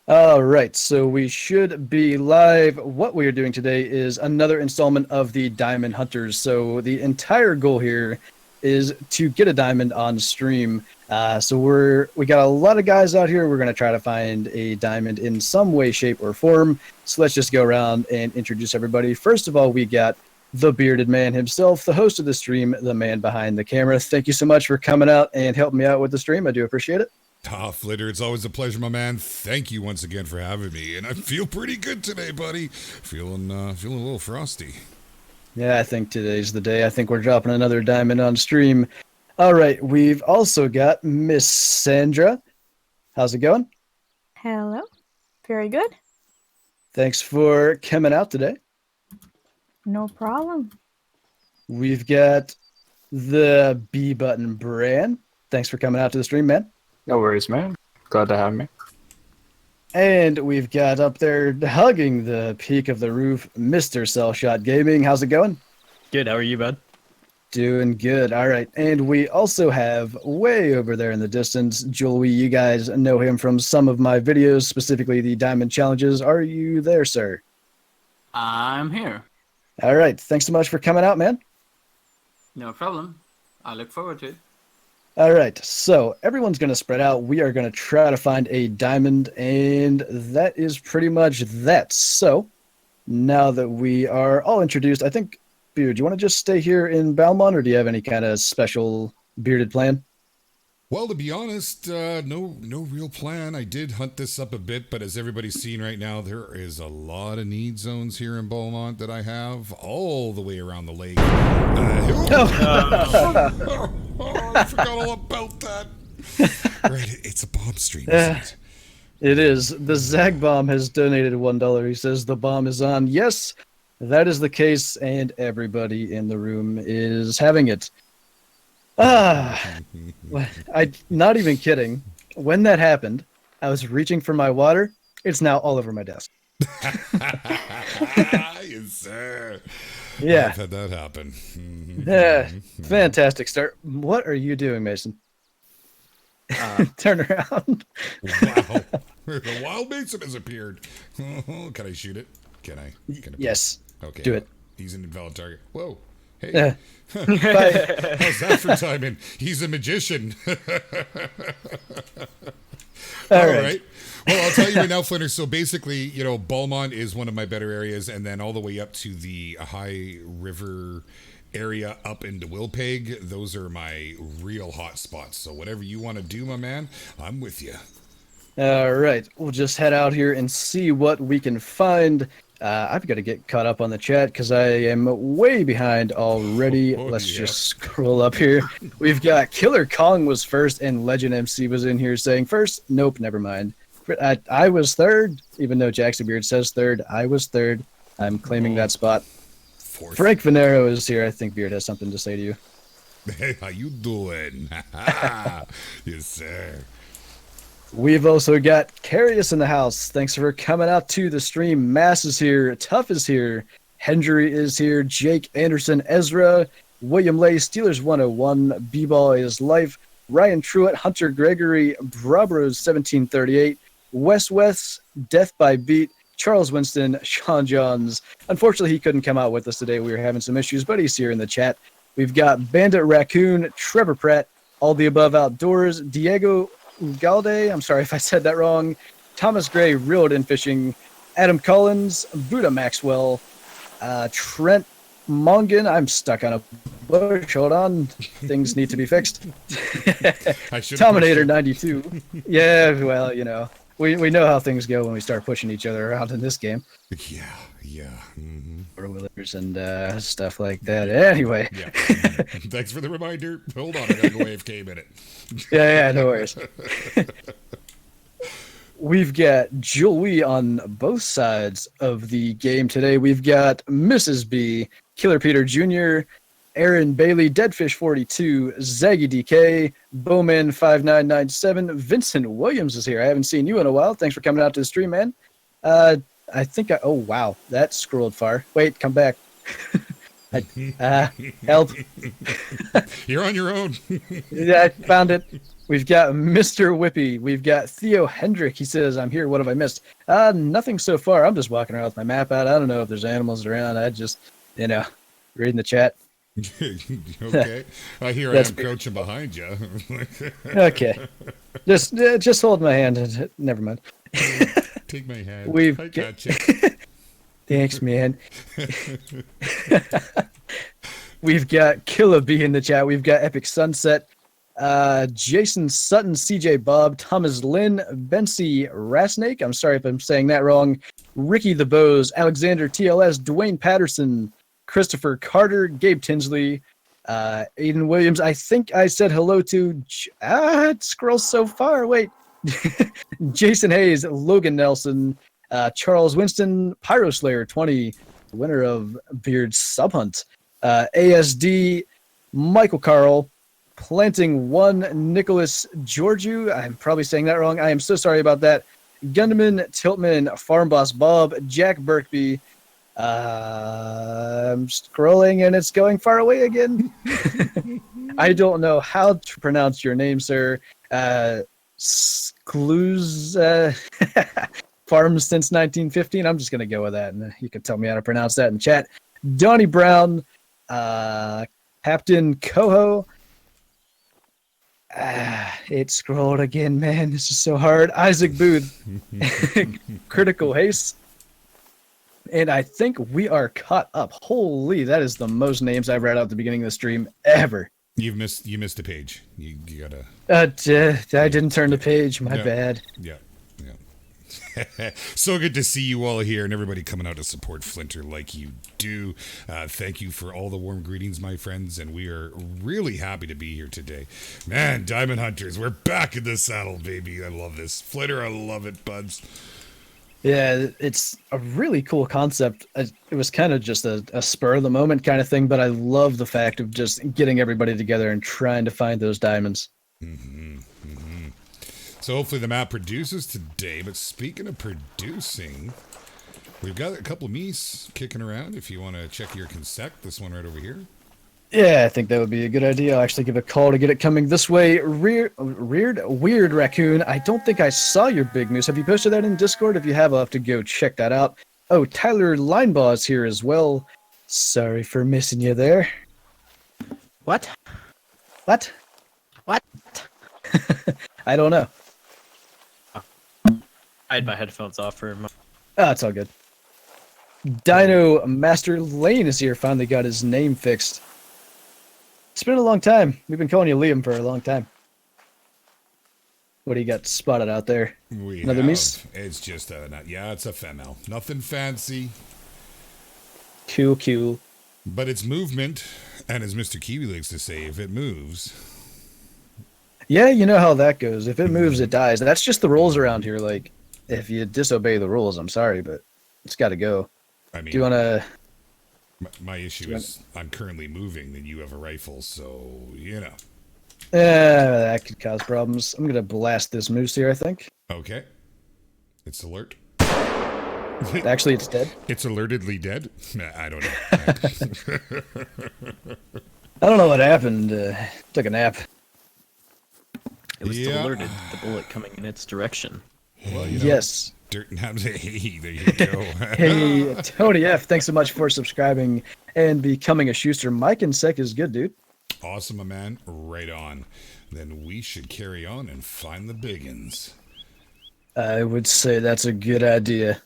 All right, so we should be live. What we are doing today is another installment of the Diamond Hunters. So the entire goal here is to get a diamond on stream. We got a lot of guys out here. We're going to try to find a diamond in some way, shape, or form. So let's just go around and introduce everybody. First of all, we got the bearded man himself, the host of the stream, the man behind the camera. Thank you so much for coming out and helping me out with the stream. I do appreciate it. Flinter, it's always a pleasure, my man. Thank you once again for having me, and I feel pretty good today, buddy. Feeling a little frosty. Yeah, I think today's the day. I think we're dropping another diamond on stream. All right, we've also got Miss Sandra. How's it going? Hello. Very good. Thanks for coming out today. No problem. We've got the Bbuttonbran. Thanks for coming out to the stream, man. No worries, man. Glad to have me. And we've got up there hugging the peak of the roof, Mr. Cellshot Gaming. How's it going? Good. How are you, bud? Doing good. All right. And we also have way over there in the distance, Joey. You guys know him from some of my videos, specifically the Diamond Challenges. Are you there, sir? I'm here. All right. Thanks so much for coming out, man. No problem. I look forward to it. All right, so everyone's going to spread out. We are going to try to find a diamond, and that is pretty much that. So now that we are all introduced, I think, Beard, do you want to just stay here in Balmont, or do you have any kind of special bearded plan? Well, to be honest, no real plan. I did hunt this up a bit, but as everybody's seen right now, there is a lot of need zones here in Beaumont that I have all the way around the lake. I forgot all about that. Right, it's a bomb stream, isn't it? It is. The Zag Bomb has donated $1. He says the bomb is on. Yes, that is the case, and everybody in the room is having it. I'm not even kidding. When that happened, I was reaching for my water. It's now all over my desk. Yes, sir. Yeah. I've had that happen. Yeah, fantastic start. What are you doing, Mason? Turn around. Wow. The wild Mason has appeared. Can I shoot it? Can I Yes. Okay. Do it. He's an invalid target. Whoa. Hey. Bye. How's that for timing? He's a magician. All right. Well, I'll tell you right now, Flinter. So basically, Beaumont is one of my better areas, and then all the way up to the High River area up into Wilpeg, those are my real hot spots. So whatever you want to do, my man, I'm with you. All right. We'll just head out here and see what we can find. I've got to get caught up on the chat because I am way behind already. Let's just scroll up here. We've got Killer Kong was first, and Legend MC was in here saying first. Nope, never mind. I was third, even though Jackson Beard says third. I was third. I'm claiming that spot. Fourth. Frank Venero is here. I think Beard has something to say to you. Hey, how you doing? Yes, sir. We've also got Kariius in the house. Thanks for coming out to the stream. Mass is here. Tough is here. Hendry is here. Jake Anderson, Ezra, William Lay, Steelers 101, B-Ball is life. Ryan Truitt, Hunter Gregory, Brabros 1738, West, Death by Beat, Charles Winston, Sean Johns. Unfortunately, he couldn't come out with us today. We were having some issues, but he's here in the chat. We've got Bandit Raccoon, Trevor Pratt, All the Above Outdoors, Diego Ugalde, I'm sorry if I said that wrong, Thomas Gray, Reeled in Fishing, Adam Collins, Boota Maxwell, Trent Mongan, I'm stuck on a bush, hold on, things need to be fixed. Tominator 92. Yeah, well, we know how things go when we start pushing each other around in this game. Yeah. Mm-hmm. Four-wheelers and stuff like that. Anyway. Yeah. Thanks for the reminder. Hold on, I gotta go AFK a minute. Yeah, no worries. We've got Joey on both sides of the game today. We've got Mrs. B, Killer Peter Jr., Aaron Bailey, Deadfish42, Zaggy DK, Bowman5997, Vincent Williams is here. I haven't seen you in a while. Thanks for coming out to the stream, man. Oh, wow. That scrolled far. Wait, come back. Help. You're on your own. Yeah, I found it. We've got Mr. Whippy. We've got Theo Hendrick. He says, I'm here. What have I missed? Nothing so far. I'm just walking around with my map out. I don't know if there's animals around. I just, reading the chat. Okay. Here I am crouching behind you. Okay. Just hold my hand. Never mind. Take my hand. We've I got you. Thanks, man. We've got Killa B in the chat. We've got Epic Sunset. Jason Sutton, CJ Bob, Thomas Lynn, Bency Rasnake. I'm sorry if I'm saying that wrong. Ricky the Bose, Alexander TLS, Dwayne Patterson, Christopher Carter, Gabe Tinsley, Aiden Williams. I think I said hello to. It scrolls so far. Wait. Jason Hayes, Logan Nelson, Charles Winston, Pyroslayer 20, winner of Beard Subhunt, ASD, Michael Carl, Planting One, Nicholas Georgiou. I'm probably saying that wrong. I am so sorry about that. Gunderman, Tiltman, Farm Boss Bob, Jack Burkby. I'm scrolling and it's going far away again. I don't know how to pronounce your name, sir. Clues farms since 1915. I'm just gonna go with that, and you can tell me how to pronounce that in chat. Donnie Brown, Captain Coho. It scrolled again, man. This is so hard. Isaac Booth, Critical Haste, and I think we are caught up. Holy, that is the most names I've read out at the beginning of the stream ever. You missed a page. You gotta. I didn't turn the page. My bad. Yeah. So good to see you all here and everybody coming out to support Flinter like you do. Thank you for all the warm greetings, my friends, and we are really happy to be here today. Man, Diamond Hunters, we're back in the saddle, baby. I love this. Flinter, I love it, buds. Yeah, it's a really cool concept. It was kind of just a spur of the moment kind of thing, but I love the fact of just getting everybody together and trying to find those diamonds. So hopefully the map produces today, but speaking of producing, we've got a couple of me's kicking around. If you want to check your consec, this one right over here. Yeah, I think that would be a good idea. I'll actually give a call to get it coming this way. Weird Raccoon. I don't think I saw your big moose. Have you posted that in Discord? If you have, I'll have to go check that out. Oh, Tyler Linebaugh is here as well. Sorry for missing you there. What? What? What? I don't know. I had my headphones off for a moment. Oh, it's all good. Dino Master Lane is here. Finally got his name fixed. It's been a long time. We've been calling you Liam for a long time. What do you got spotted out there? Another Mies? It's just it's a female. Nothing fancy. Cool. But it's movement, and as Mr. Kiwi likes to say, if it moves. Yeah, you know how that goes. If it moves, it dies. That's just the rules around here. Like, if you disobey the rules, I'm sorry, but it's got to go. I mean, do you want to... My issue is I'm currently moving, then you have a rifle, so, that could cause problems. I'm going to blast this moose here, I think. Okay. It's alert. Actually, it's dead. It's alertedly dead? I don't know. I don't know what happened. Took a nap. It was alerted the bullet coming in its direction. Well, yes. Dirt and hey, there you go. Hey, Tony F, thanks so much for subscribing and becoming a Schuster. Mike and Sec is good, dude. Awesome, my man. Right on. Then we should carry on and find the biggins. I would say that's a good idea.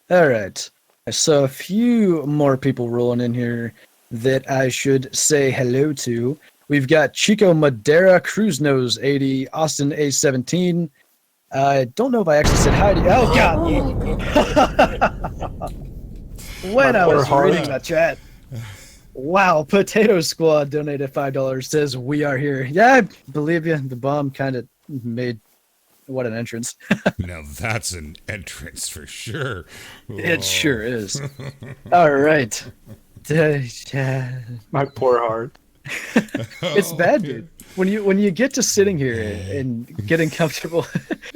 All right. I saw a few more people rolling in here that I should say hello to. We've got Chico Madera, Cruise Nose 80, Austin A17. I don't know if I actually said hi to you. Oh, God. When I was reading the chat. Wow, Potato Squad donated $5, says we are here. Yeah, I believe you. The bomb kind of made what an entrance. Now that's an entrance for sure. It sure is. All right. My poor heart. It's bad, dude. When you get to sitting here and getting comfortable.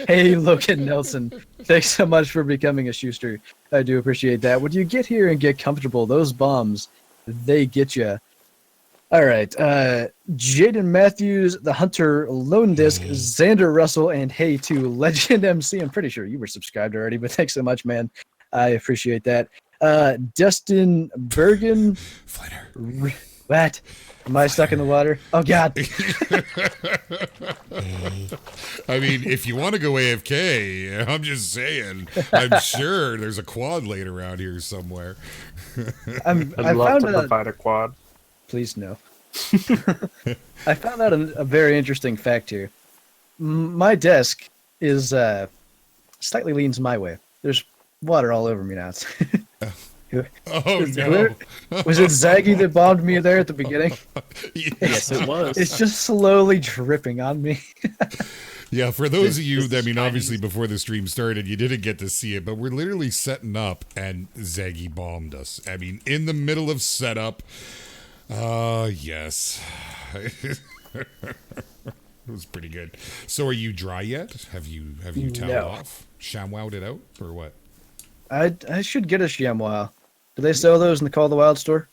Hey, Logan Nelson, thanks so much for becoming a Schuster. I do appreciate that. When you get here and get comfortable, those bombs, they get you. All right. Jaden Matthews, the Hunter, Lone Disc, Xander Russell, and Hey to Legend MC. I'm pretty sure you were subscribed already, but thanks so much, man. I appreciate that. Dustin Bergen. Flinter. What? Am I stuck in the water? Oh, God. I mean, if you want to go AFK, I'm just saying. I'm sure there's a quad laid around here somewhere. I'd love to provide a quad. Please, no. I found out a very interesting fact here. My desk is slightly leans my way. There's water all over me now. Oh, no. Was it Zaggy that bombed me there at the beginning? Yes, it was. It's just slowly dripping on me. Yeah, for those of you, I mean, obviously before the stream started, you didn't get to see it, but we're literally setting up and Zaggy bombed us. I mean, in the middle of setup. Yes. It was pretty good. So are you dry yet? Have you toweled off? ShamWowed it out or what? I should get a ShamWow. Do they sell those in the Call of the Wild store?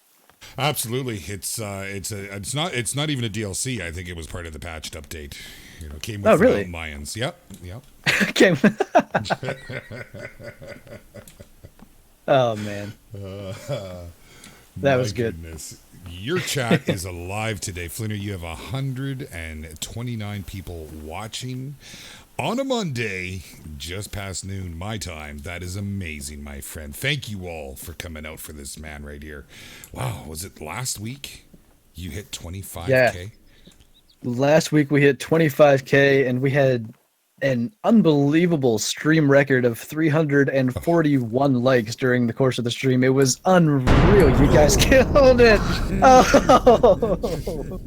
Absolutely. It's not even a DLC. I think it was part of the patched update. You know, came with really? Mayans. Yep. Okay. Oh man. That was good. Goodness. Your chat is alive today, Flinter. You have 129 people watching on a Monday, just past noon, my time. That is amazing, my friend. Thank you all for coming out for this man right here. Wow, was it last week you hit 25K? Yeah. Last week we hit 25K, and we had an unbelievable stream record of 341 likes during the course of the stream. It was unreal. You guys killed it. Oh.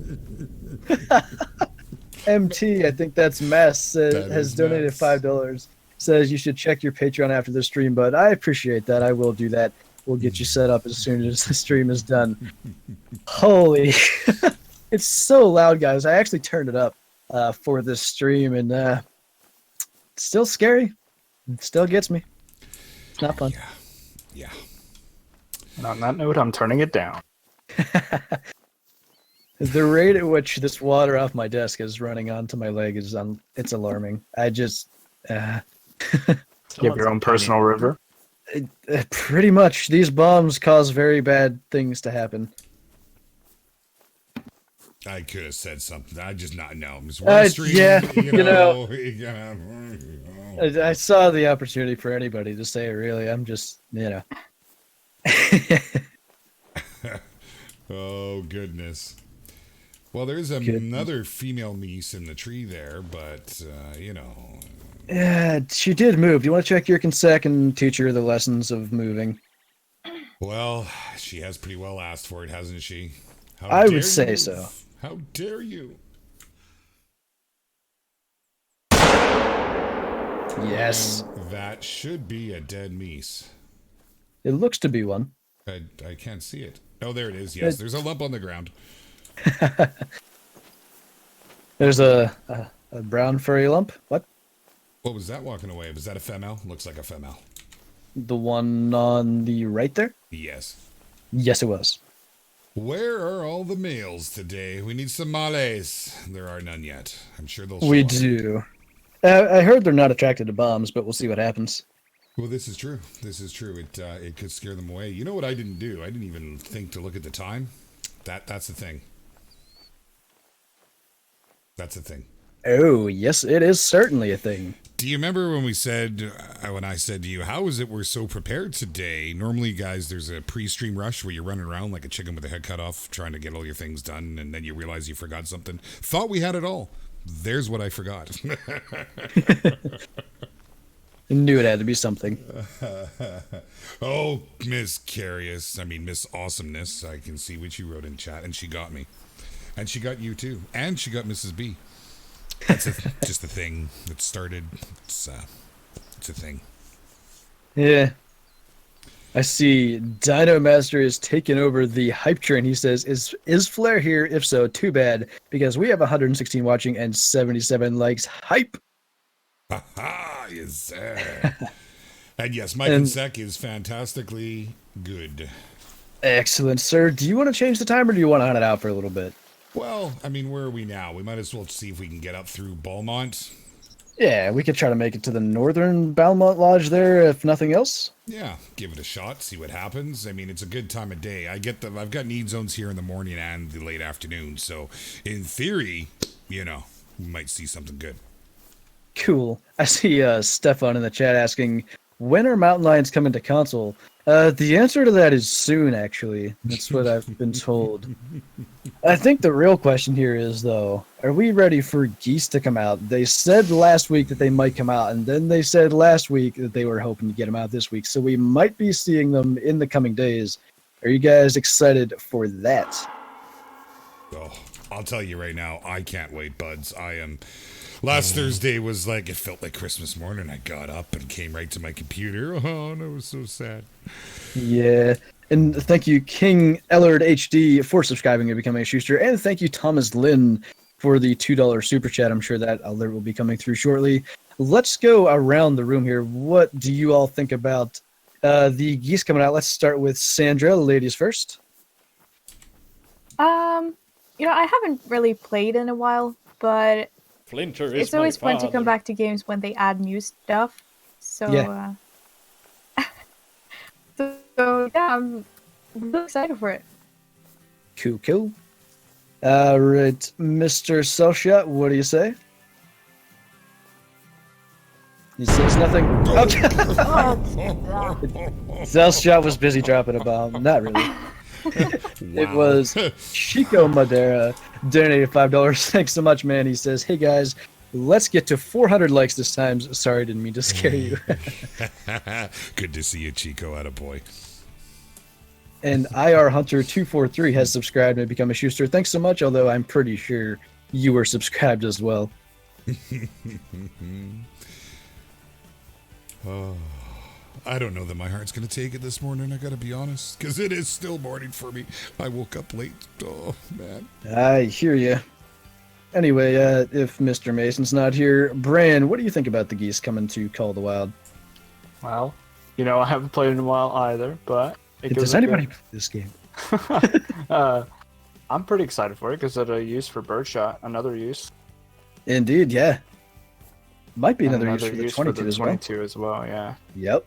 MT, I think that's Mess, has donated $5. Says you should check your Patreon after the stream, but I appreciate that. I will do that. We'll get you set up as soon as the stream is done. Holy. It's so loud, guys. I actually turned it up for this stream, and it's still scary. It still gets me. It's not fun. Yeah. And on that note, I'm turning it down. The rate at which this water off my desk is running onto my leg is it's alarming. I just You have your own personal river? Pretty much. These bombs cause very bad things to happen. I could have said something. I just not know. Yeah, I saw the opportunity for anybody to say it, really. I'm just, Oh, goodness. Well, there's another female meese in the tree there, but, Yeah, she did move. Do you want to check your consec and teach her the lessons of moving? Well, she has pretty well asked for it, hasn't she? I would say so. How dare you? Yes. That should be a dead meese. It looks to be one. I can't see it. Oh, there it is. Yes, there's a lump on the ground. There's a brown furry lump. What? What was that walking away? Was that a female? Looks like a female. The one on the right there? Yes. Yes, it was. Where are all the males today? We need some males. There are none yet. I'm sure they'll show We up. do. I heard they're not attracted to bombs, but we'll see what happens. Well, this is true. This is true. It could scare them away. You know what I didn't do? I didn't even think to look at the time. That's the thing. That's the thing. Oh, yes, it is certainly a thing. Do you remember when I said to you, how is it we're so prepared today? Normally, guys, there's a pre-stream rush where you're running around like a chicken with a head cut off, trying to get all your things done, and then you realize you forgot something. Thought we had it all. There's what I forgot. Knew it had to be something. Oh, Miss Miss Awesomeness. I can see what you wrote in chat, and she got me. And she got you, too. And she got Mrs. B. That's just a thing that started. It's a thing. Yeah. I see Dino Master is taking over the hype train. He says, is Flair here? If so, too bad, because we have 116 watching and 77 likes. Hype! Ha-ha! Yes, sir. And yes, Mike and Sec is fantastically good. Excellent, sir. Do you want to change the time, or do you want to hunt it out for a little bit? Well, I mean, where are we now? We might as well see if we can get up through Beaumont. Yeah, we could try to make it to the northern Belmont Lodge there, if nothing else. Yeah, give it a shot, see what happens. I mean, it's a good time of day. I've got need zones here in the morning and the late afternoon, so in theory, we might see something good. Cool. I see Stefan in the chat asking, when are mountain lions coming to console? The answer to that is soon, actually. That's what I've been told. I think the real question here is, though, are we ready for geese to come out? They said last week that they might come out, and then they said last week that they were hoping to get them out this week. So we might be seeing them in the coming days. Are you guys excited for that? Oh, I'll tell you right now, I can't wait, buds. I am... Last Thursday was like, it felt like Christmas morning. I got up and came right to my computer. Oh, no, it was so sad. Yeah. And thank you, King Ellard HD, for subscribing and becoming a Schuster. And thank you, Thomas Lynn, for the $2 super chat. I'm sure that alert will be coming through shortly. Let's go around the room here. What do you all think about the geese coming out? Let's start with Sandra, ladies first. I haven't really played in a while, but Flinter is it's always my fun to come father. back to games when they add new stuff. So, Yeah. so yeah, I'm really excited for it. Cool. Right, Mr. Selshot, what do you say? He says nothing. Okay. Selshot was busy dropping a bomb. Not really. It was Chico Madera donated $5. Thanks so much, man. He says, hey guys, let's get to 400 likes this time. Sorry, didn't mean to scare you. Good to see you, Chico, attaboy. And IR Hunter 243 has subscribed and become a Schuster. Thanks so much, although I'm pretty sure you were subscribed as well. Oh, I don't know that my heart's going to take it this morning, I got to be honest, because it is still morning for me. I woke up late. Oh, man. I hear you. Anyway, if Mr. Mason's not here, Bran, what do you think about the geese coming to Call of the Wild? Well, I haven't played in a while either, but... Does anybody play this game? I'm pretty excited for it because it's a use for birdshot, another use. Indeed, yeah. Might be And another use for the 22 as well. 22 as well, yeah. Yep.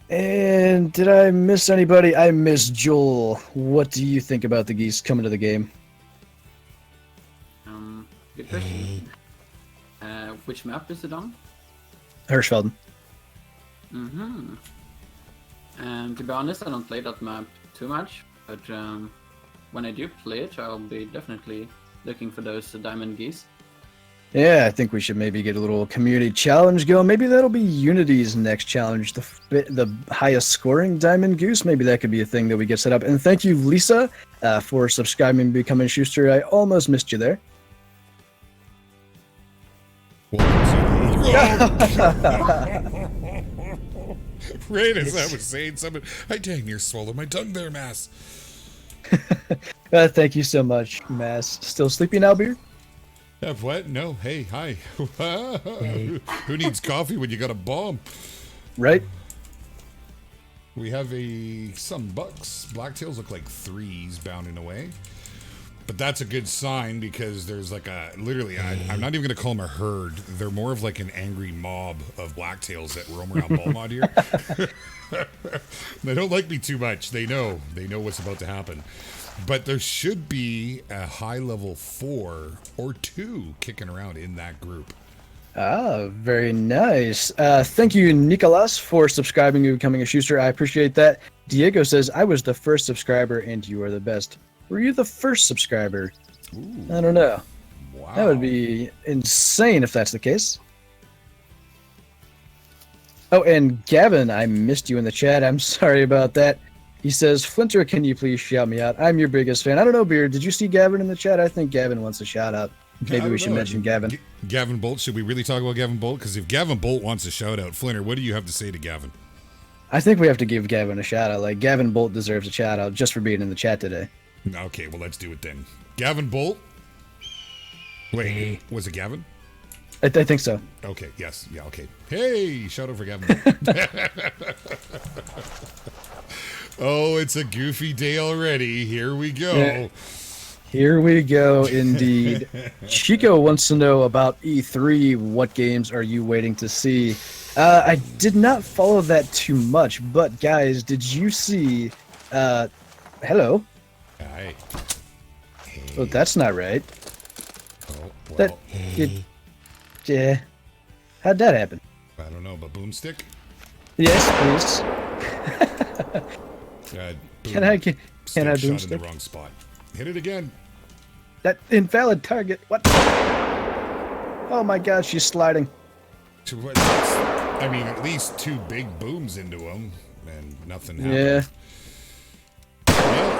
And did I miss anybody? I missed Joel. What do you think about the geese coming to the game? Good question. Which map is it on? Hirschfelden. Mm-hmm. To be honest, I don't play that map too much, but when I do play it, I'll be definitely looking for those diamond geese. Yeah, I think we should maybe get a little community challenge going. Maybe that'll be Unity's next challenge, the highest scoring diamond goose. Maybe that could be a thing that we get set up. And thank you, Lisa, for subscribing and becoming a Schuster. I almost missed you there. Right as I was saying something, I dang near swallowed my tongue there, Mass. Thank you so much, Mass. Still sleepy now, Beer? What? No. Hey, hi. Who needs coffee when you got a bomb? Right? We have some bucks. Blacktails look like threes bounding away. But that's a good sign because there's like literally, I'm not even going to call them a herd. They're more of like an angry mob of blacktails that roam around Beaumont here. They don't like me too much. They know what's about to happen. But there should be a high level 4 or 2 kicking around in that group. Ah, very nice. Thank you, Nicolas, for subscribing and becoming a Schuster. I appreciate that. Diego says, I was the first subscriber and you are the best. Were you the first subscriber? Ooh, I don't know. wow. That would be insane if that's the case. Oh, and Gavin, I missed you in the chat. I'm sorry about that. He says, Flinter, can you please shout me out? I'm your biggest fan. I don't know, Beard. Did you see Gavin in the chat? I think Gavin wants a shout out. Maybe we should mention Gavin. Gavin Bolt. Should we really talk about Gavin Bolt? Because if Gavin Bolt wants a shout out, Flinter, what do you have to say to Gavin? I think we have to give Gavin a shout out. Like, Gavin Bolt deserves a shout out just for being in the chat today. Okay, well, let's do it then. Gavin Bolt. Wait, was it Gavin? I think so. Okay, yes, yeah, okay. Hey, shout out for Gavin. Oh, it's a goofy day already. Here we go. Yeah. Here we go, indeed. Chico wants to know about E3. What games are you waiting to see? I did not follow that too much, but guys, did you see... hello? Hi. Hey. Oh, that's not right. Oh, well, That... yeah. How'd that happen? I don't know, but boomstick? Yes, please. Boom. Can I Stick boomstick? shot in the wrong spot. Hit it again. That invalid target. What? Oh my god, she's sliding. I mean, at least 2 big booms into him, and nothing happened. Yeah. Well,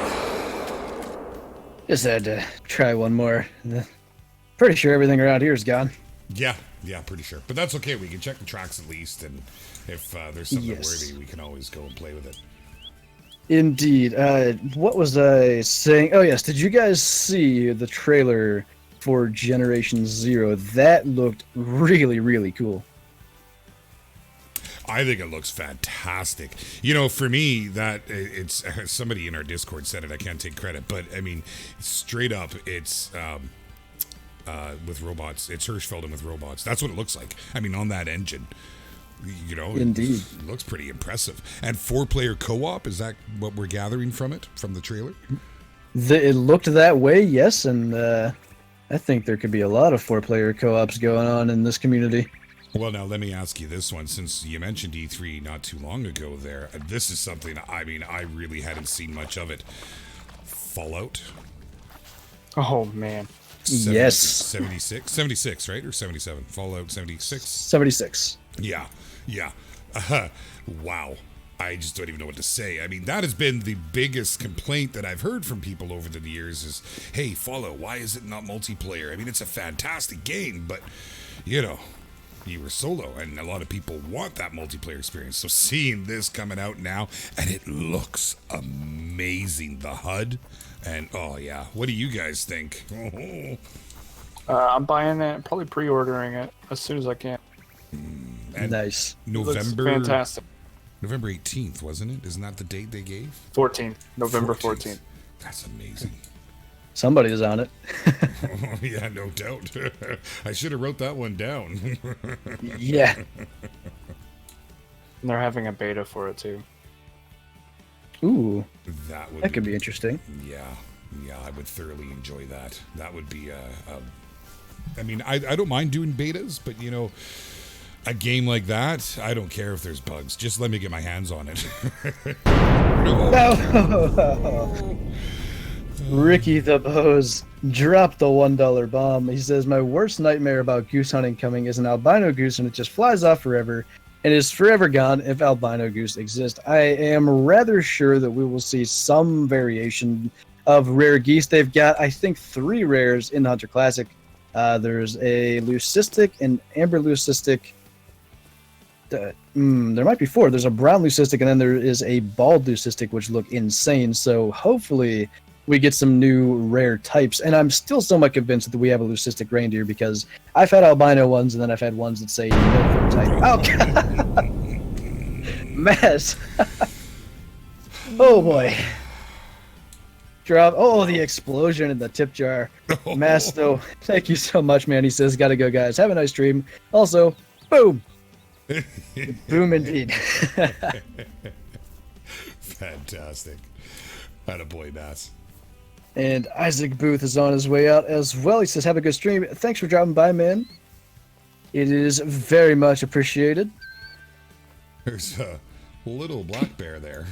Just had to try one more. Pretty sure everything around here is gone. yeah, pretty sure. But that's okay. We can check the tracks at least, and if there's something Yes. worthy, we can always go and play with it. Indeed. What was I saying? Oh, yes. Did you guys see the trailer for Generation Zero? That looked really, really cool. I think it looks fantastic. You know, for me, that it's somebody in our Discord said it. I can't take credit, but I mean, straight up, it's with robots. It's Hirschfelden with robots. That's what it looks like. I mean, on that engine. You know, Indeed. it looks pretty impressive. And 4-player co-op, is that what we're gathering from it, from the trailer? It looked that way, yes, and I think there could be a lot of 4-player co-ops going on in this community. Well, now let me ask you this one, since you mentioned E3 not too long ago there. This is something, I mean, I really hadn't seen much of it. Fallout? Oh man. Yes. 76, right? Or 77? Fallout 76? 76. Yeah. Wow. I just don't even know what to say. I mean, that has been the biggest complaint that I've heard from people over the years is, hey, Fallout, why is it not multiplayer? I mean, it's a fantastic game, but, you know, you were solo, and a lot of people want that multiplayer experience. So seeing this coming out now, and it looks amazing, the HUD, and, oh, yeah. What do you guys think? I'm buying it, probably pre-ordering it as soon as I can. And Nice. November, Looks fantastic. November 18th, wasn't it? Isn't that the date they gave? 14th, November 14th. That's amazing. Somebody's on it. Oh, yeah, no doubt. I should have wrote that one down. Yeah. And they're having a beta for it too. Ooh, That that could be interesting. Yeah, I would thoroughly enjoy that. That would be I mean, I don't mind doing betas, but you know, a game like that, I don't care if there's bugs. Just let me get my hands on it. No. Ricky the Bose dropped the $1 bomb. He says, my worst nightmare about goose hunting coming is an albino goose and it just flies off forever and is forever gone if albino goose exist. I am rather sure that we will see some variation of rare geese. They've got, I think, 3 rares in the Hunter Classic. There's a leucistic, an amber leucistic. There might be 4. There's a brown leucistic, and then there is a bald leucistic, which look insane. So hopefully we get some new rare types. And I'm still somewhat convinced that we have a leucistic reindeer because I've had albino ones, and then I've had ones that say no type. Oh, God. Mess. Oh, boy. Drop. Oh, the explosion in the tip jar. Masto, thank you so much, man. He says, gotta go, guys. Have a nice stream. Also, boom. Boom indeed. Fantastic. Attaboy, Mass. And Isaac Booth is on his way out as well. He says, have a good stream. Thanks for dropping by, man. It is very much appreciated. There's a little black bear there.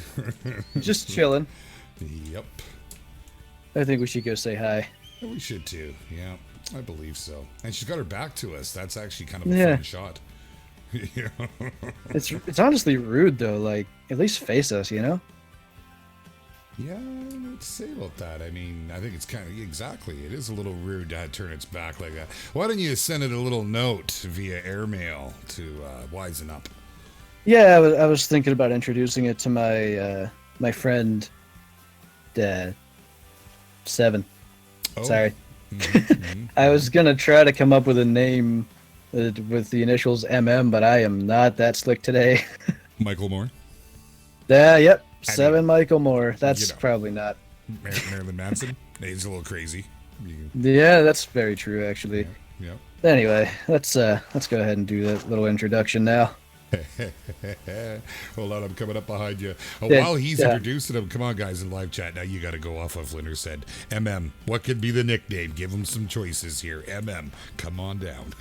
Just chilling. Yep. I think we should go say hi. We should too. Yeah, I believe so. And she's got her back to us. That's actually kind of a Yeah. fun shot. Yeah. It's honestly rude, though. Like, at least face us, you know? Yeah, I don't know what to say about that. I mean, I think it's kind of, exactly. It is a little rude to turn its back like that. Why don't you send it a little note via airmail to wisen up? Yeah, I was thinking about introducing it to my my friend, Seven. Oh. Sorry. Mhm. I was gonna try to come up with a name with the initials MM, but I am not that slick today. Michael Moore. Yep, I 7 mean, Michael Moore. That's you know. probably not. Marilyn Manson. He's a little crazy. Yeah, that's very true, actually. Yeah. Anyway, let's go ahead and do that little introduction now. Hold on, I'm coming up behind you. Yeah, While he's yeah. introducing him, come on, guys, in live chat. Now you got to go off what Flinter said. MM, what could be the nickname? Give him some choices here. MM, come on down.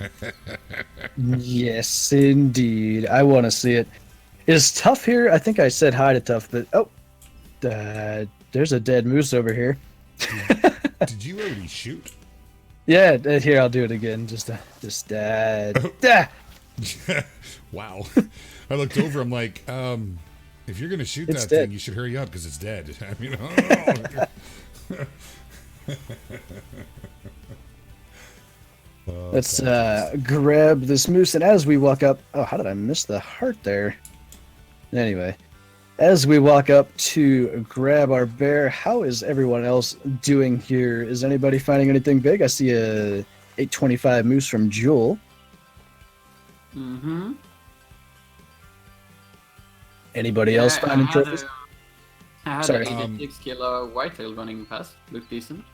Yes, indeed. I want to see it. Is Tough here? I think I said hi to Tough, but there's a dead moose over here. Did you already shoot? Yeah, here I'll do it again. Just Wow. I looked over. I'm like, if you're gonna shoot It's that dead. thing, you should hurry up because it's dead. I mean, oh. Let's grab this moose, and as we walk up, oh, how did I miss the heart there? Anyway, as we walk up to grab our bear, how is everyone else doing here? Is anybody finding anything big? I see a 825 moose from Jewel. Mm-hmm. Anybody else finding trophies? I had Sorry. an 86 kilo whitetail running past. Looked decent.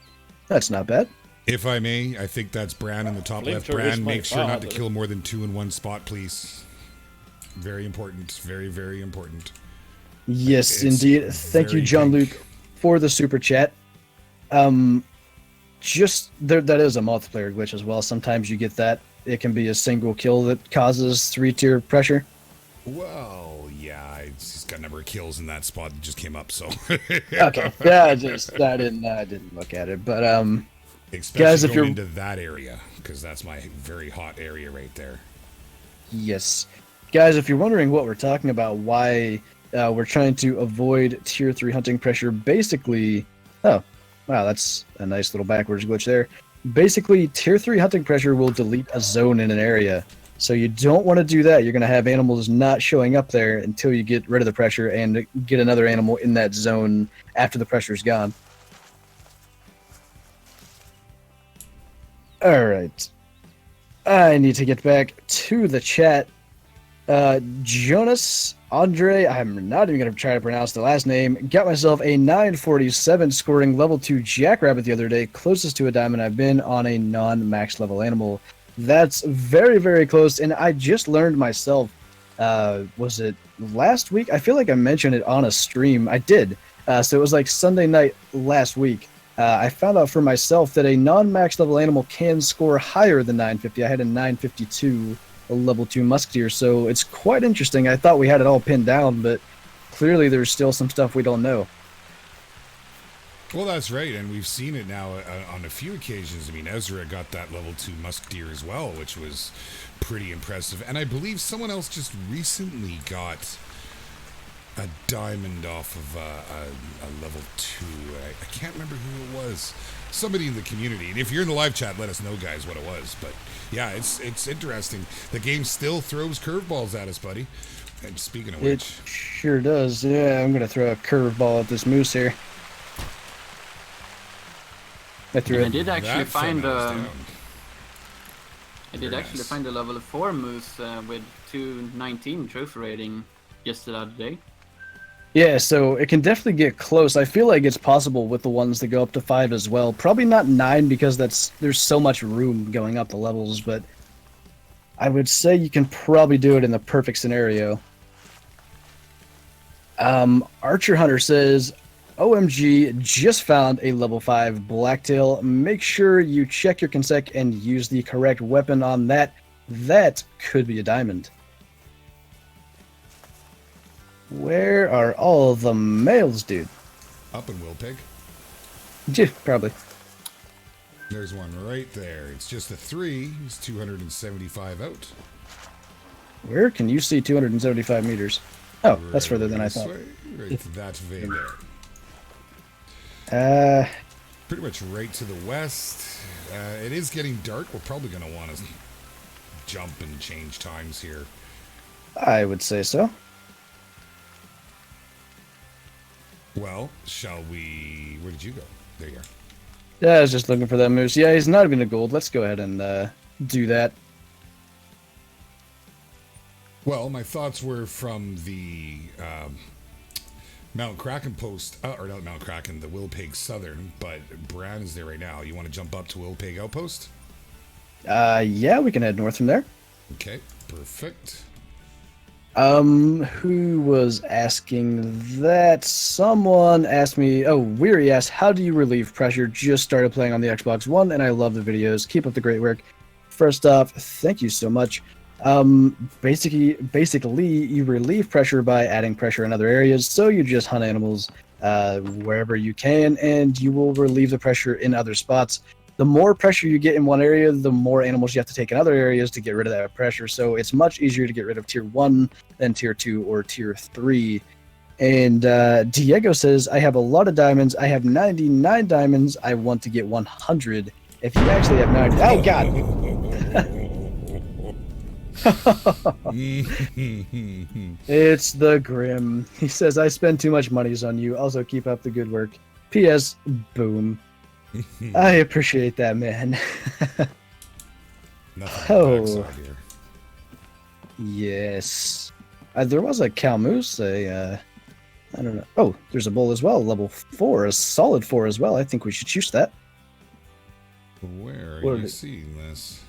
That's not bad. If I may, I think that's Bran in the top left. Flinter is Bran, my make sure not to father. kill more than 2 in one spot, please. Very important. Very, very important. Yes, It's indeed. Thank you, very John big. Luke, for the super chat. Just there, that is a multiplayer glitch as well. Sometimes you get that. It can be a single kill that causes 3-tier pressure. Well, yeah, it's just got a number of kills in that spot that just came up, so. Okay, yeah, I didn't look at it, but Especially Guys, if going you're- into that area, because that's my very hot area right there. yes, guys, if you're wondering what we're talking about, why we're trying to avoid tier 3 hunting pressure, basically, oh, wow, that's a nice little backwards glitch there. Basically, tier 3 hunting pressure will delete a zone in an area. So you don't want to do that. You're going to have animals not showing up there until you get rid of the pressure and get another animal in that zone after the pressure's gone. All right. I need to get back to the chat. Jonas Andre, I'm not even going to try to pronounce the last name, got myself a 947 scoring level 2 jackrabbit the other day, closest to a diamond I've been on a non-max level animal. That's very, very close, and I just learned myself, was it last week? I feel like I mentioned it on a stream. I did. So it was like Sunday night last week. I found out for myself that a non-max level animal can score higher than 950. I had a 952, a level 2 musketeer, so it's quite interesting. I thought we had it all pinned down, but clearly there's still some stuff we don't know. Well, that's right, and we've seen it now on a few occasions. I mean, Ezra got that level 2 musketeer as well, which was pretty impressive. And I believe someone else just recently got a diamond off of a level 2. I can't remember who it was. Somebody in the community. And if you're in the live chat, let us know, guys, what it was. But yeah, it's interesting. The game still throws curveballs at us, buddy. And speaking of It which, sure does. Yeah, I'm going to throw a curveball at this moose here. I threw And I it. did actually that find fellow is down. I did Very actually nice. find a level 4 moose with 219 trophy rating just the other day. Yeah, so it can definitely get close. I feel like it's possible with the ones that go up to 5 as well. Probably not 9 because there's so much room going up the levels, but I would say you can probably do it in the perfect scenario. Archer Hunter says, OMG, just found a level 5 blacktail. Make sure you check your consec and use the correct weapon on that. That could be a diamond. Where are all the males, dude? up in Wilpig. Yeah, probably. There's one right there. It's just a 3. He's 275 out. Where can you see 275 meters? Oh, that's further than I This thought. way, right to that way there. Pretty much right to the west. It is getting dark. We're probably going to want to jump and change times here. I would say so. Well, shall we... Where did you go? There you are. Yeah, I was just looking for that moose. Yeah, he's not even a gold. Let's go ahead and do that. Well, my thoughts were from the Mount Kraken post, or not Mount Kraken, the Wilpeg Southern, but Bran is there right now. You want to jump up to Wilpeg Outpost? Yeah, we can head north from there. Okay, perfect. Who was asking that? Someone asked me, Weary asked, how do you relieve pressure? Just started playing on the Xbox One, and I love the videos. Keep up the great work. First off, thank you so much. Basically, you relieve pressure by adding pressure in other areas, so you just hunt animals wherever you can, and you will relieve the pressure in other spots. The more pressure you get in one area, the more animals you have to take in other areas to get rid of that pressure. So it's much easier to get rid of tier 1 than tier 2 or tier 3. And Diego says, I have a lot of diamonds. I have 99 diamonds. I want to get 100. If you actually have 90... Oh, God! It's the Grim. He says, I spend too much monies on you. Also, keep up the good work. P.S. Boom. I appreciate that, man. Nothing here. Yes. There was a cow moose. I don't know. Oh, there's a bull as well. Level 4. A solid 4 as well. I think we should choose that. Where are you seeing this?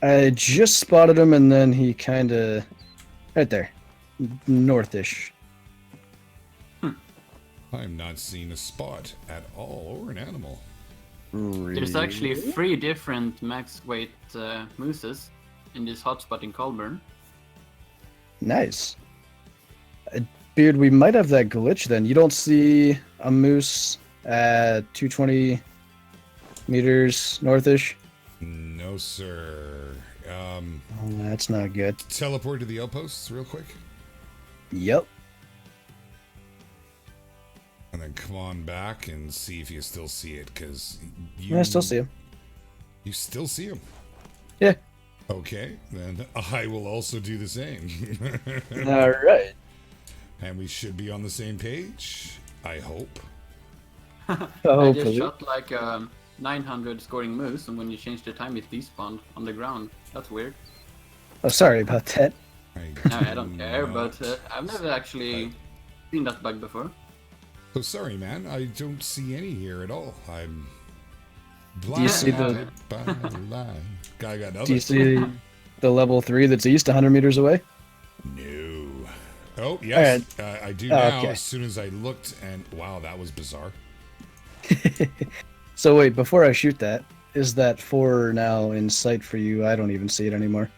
I just spotted him, and then he kind of... Right there. Northish. I'm not seeing a spot at all, or an animal. There's actually 3 different max weight mooses in this hotspot in Colburn. Nice. Beard, we might have that glitch then. You don't see a moose at 220 meters northish? No, sir. That's not good. Teleport to the outposts real quick. Yep. And then come on back and see if you still see it, because you... I still see him. You still see him? Yeah. Okay, then I will also do the same. All right. And we should be on the same page, I hope. I just shot like a 900 scoring moose, and when you change the time, it despawned on the ground. That's weird. Oh, sorry about that. No, I don't care, but I've never actually seen that bug before. Oh, sorry, man. I don't see any here at all. I'm blind. Do you see the... Guy got nothing. Do you see the level 3 that's east 100 meters away? No. Oh, yes. Right. I do now. Okay. As soon as I looked, and wow, that was bizarre. So wait, before I shoot that, is that 4 now in sight for you? I don't even see it anymore.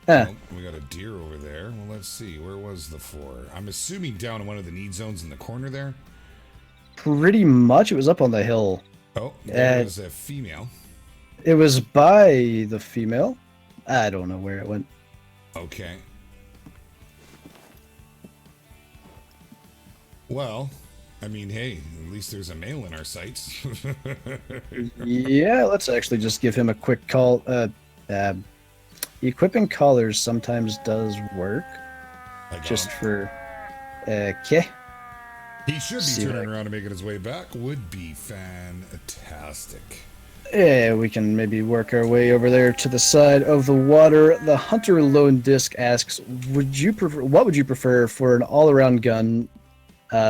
Well, we got a deer over there. Well, let's see. Where was the 4? I'm assuming down in one of the need zones in the corner there. Pretty much. It was up on the hill. Oh, there was a female. It was by the female. I don't know where it went. Okay. Well, I mean, hey, at least there's a male in our sights. Yeah, let's actually just give him a quick call. Equipping collars sometimes does work. Just for... Okay. He should be turning around and making his way back. Would be fantastic. Yeah, we can maybe work our way over there to the side of the water. The Hunter Lone Disc asks, what would you prefer for an all-around gun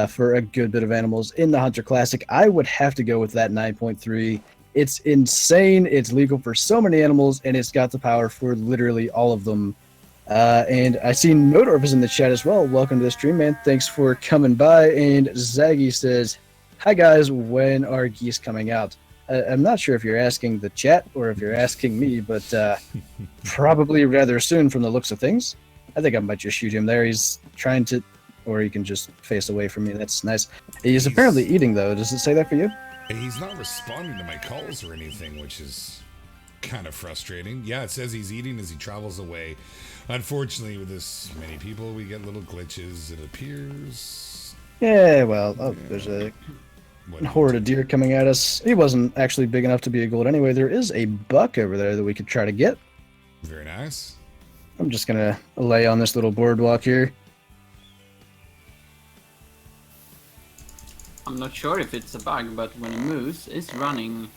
for a good bit of animals in the Hunter Classic? I would have to go with that 9.3. It's insane. It's legal for so many animals, and it's got the power for literally all of them. And I see Nodorf is in the chat as well. Welcome to the stream, man. Thanks for coming by. And Zaggy says, hi, guys. When are geese coming out? I'm not sure if you're asking the chat or if you're asking me, but probably rather soon from the looks of things. I think I might just shoot him there. He's trying to... Or he can just face away from me. That's nice. He's apparently eating, though. Does it say that for you? He's not responding to my calls or anything, which is kind of frustrating. Yeah, it says he's eating as he travels away. Unfortunately, with this many people, we get little glitches, it appears. Yeah, well, there's a horde of deer coming at us. He wasn't actually big enough to be a gold anyway. There is a buck over there that we could try to get. Very nice. I'm just going to lay on this little boardwalk here. I'm not sure if it's a bug, but when a moose is running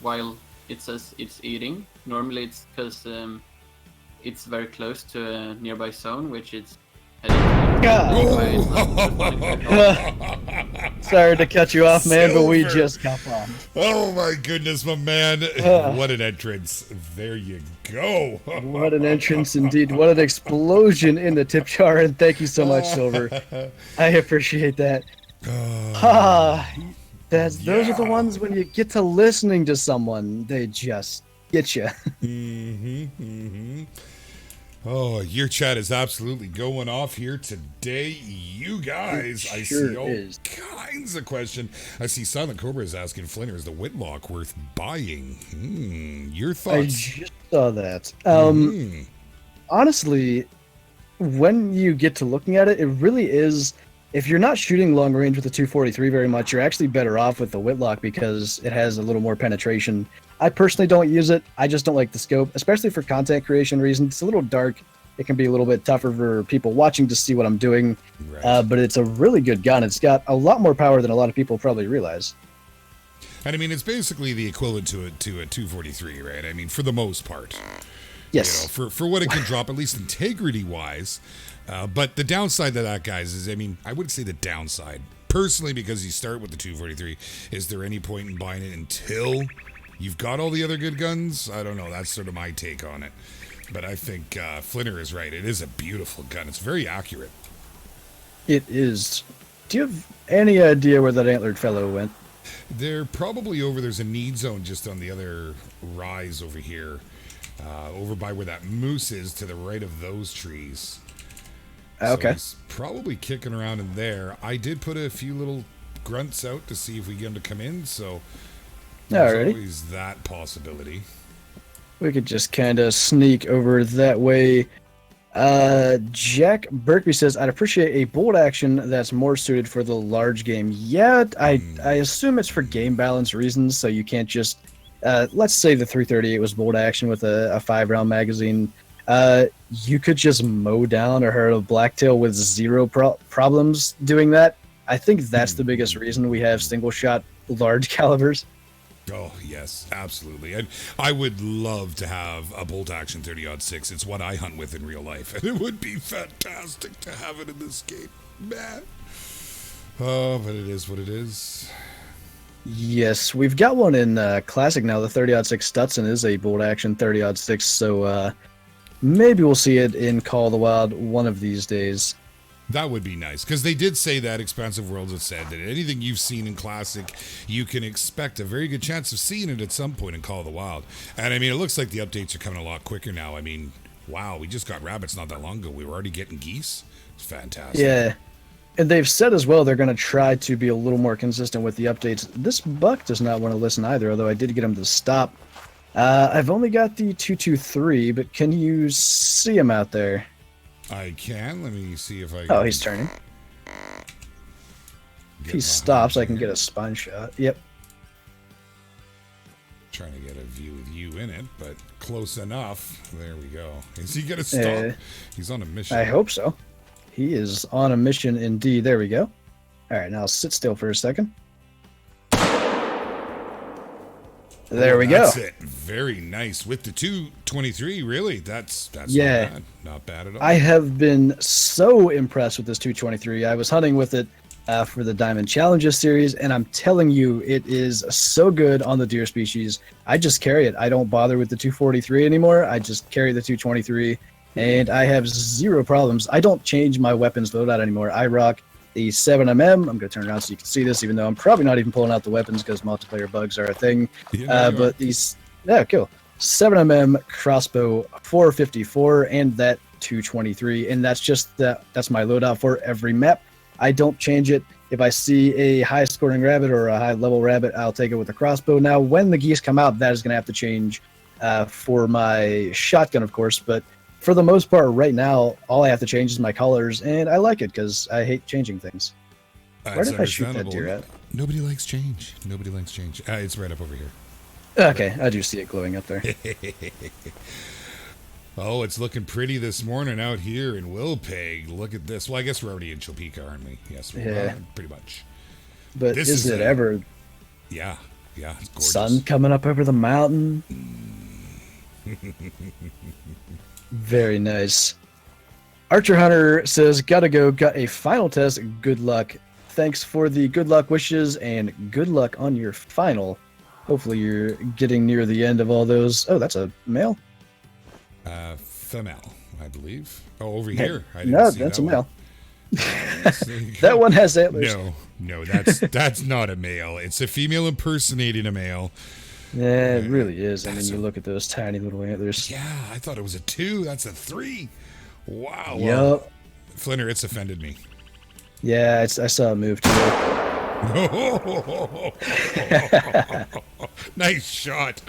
while it says it's eating, normally it's because it's very close to a nearby zone, which it's Sorry to cut you off, man, but we Silver. just got bombed. Oh my goodness, my man. What an entrance. There you go. What an entrance indeed. What an explosion in the tip jar, and thank you so much, Silver. I appreciate that. Those are the ones when you get to listening to someone, they just get you. Oh, your chat is absolutely going off here today, you guys. I Sure see all is. kinds of questions. I see Silent Cobra is asking Flinter, is the Whitlock worth buying? Your I thoughts? just saw that. Honestly, when you get to looking at it, it really is. If you're not shooting long range with the 243 very much, you're actually better off with the Whitlock because it has a little more penetration. I personally don't use it. I just don't like the scope, especially for content creation reasons. It's a little dark. It can be a little bit tougher for people watching to see what I'm doing. Right. But it's a really good gun. It's got a lot more power than a lot of people probably realize. And I mean, it's basically the equivalent to a 243, right? I mean, for the most part. Yes. You know, for what it can drop, at least integrity-wise. But the downside to that, guys, is, I mean, I wouldn't say the downside. Personally, because you start with the 243, is there any point in buying it until you've got all the other good guns? I don't know. That's sort of my take on it. But I think Flinter is right. It is a beautiful gun. It's very accurate. It is. Do you have any idea where that antlered fellow went? They're probably over. There's a need zone just on the other rise over here. Over by where that moose is to the right of those trees. Okay. So he's probably kicking around in there. I did put a few little grunts out to see if we get him to come in, so there's Alrighty. always that possibility. We could just kind of sneak over that way. Jack Berkby says, I'd appreciate a bolt action that's more suited for the large game. Yeah, I assume it's for game balance reasons, so you can't just... let's say the 338 was bolt action with a 5-round magazine. You could just mow down a herd of blacktail with zero problems doing that. I think that's the biggest reason we have single shot large calibers. Oh, yes, absolutely. And I would love to have a bolt action 30-06. It's what I hunt with in real life, and it would be fantastic to have it in this game, man. Oh, but it is what it is. Yes, we've got one in Classic now. The 30-06 Stutson is a bolt action 30-06, so maybe we'll see it in Call of the Wild one of these days. That would be nice, because they did say that Expansive Worlds have said that anything you've seen in Classic, you can expect a very good chance of seeing it at some point in Call of the Wild. And I mean, it looks like the updates are coming a lot quicker now. I mean, wow, we just got rabbits not that long ago. We were already getting geese. It's fantastic. Yeah, and they've said as well they're going to try to be a little more consistent with the updates. This buck does not want to listen either, although I did get him to stop. I've only got the 223, but can you see him out there? I can. Let me see if I can. Oh, he's turning. If he stops, I can get a spine shot. Yep. Trying to get a view with you in it, but close enough. There we go. Is he going to stop? He's on a mission. I hope so. He is on a mission indeed. There we go. All right, now sit still for a second. There we go. That's it. Very nice. With the 223, really. That's Yeah. not bad. Not bad at all. I have been so impressed with this 223. I was hunting with it for the Diamond Challenges series, and I'm telling you, it is so good on the deer species. I just carry it. I don't bother with the 243 anymore. I just carry the 223, and I have zero problems. I don't change my weapons loadout anymore. I rock the 7mm. I'm going to turn around so you can see this, even though I'm probably not even pulling out the weapons because multiplayer bugs are a thing. But these, yeah, cool. 7mm crossbow 454 and that 223, and that's just that's my loadout for every map. I don't change it. If I see a high scoring rabbit or a high level rabbit, I'll take it with the crossbow. Now, when the geese come out, that is going to have to change for my shotgun, of course, but for the most part, right now, all I have to change is my colors, and I like it because I hate changing things. Where did I shoot that deer at? Nobody likes change. Nobody likes change. It's right up over here. Okay, I do see it glowing up there. Oh, it's looking pretty this morning out here in Wilpeg. Look at this. Well, I guess we're already in Topeka, aren't we? Yes, we are, pretty much. But This is it a- ever Yeah, it's gorgeous. sun coming up over the mountain? Very nice. Archer Hunter says, gotta go, got a final test. Good luck. Thanks for the good luck wishes and good luck on your final. Hopefully you're getting near the end of all those. Oh, that's a male? Female, I believe. Oh, over here. I didn't No, see that's that a one. male. There you That go. one has antlers. No, that's not a male. It's a female impersonating a male. Yeah, it really is. I mean, That's you a- look at those tiny little antlers. Yeah, I thought it was a 2. That's a 3. Wow. Well, Yup. Flinter, it's offended me. Yeah, I saw a move too. Nice shot.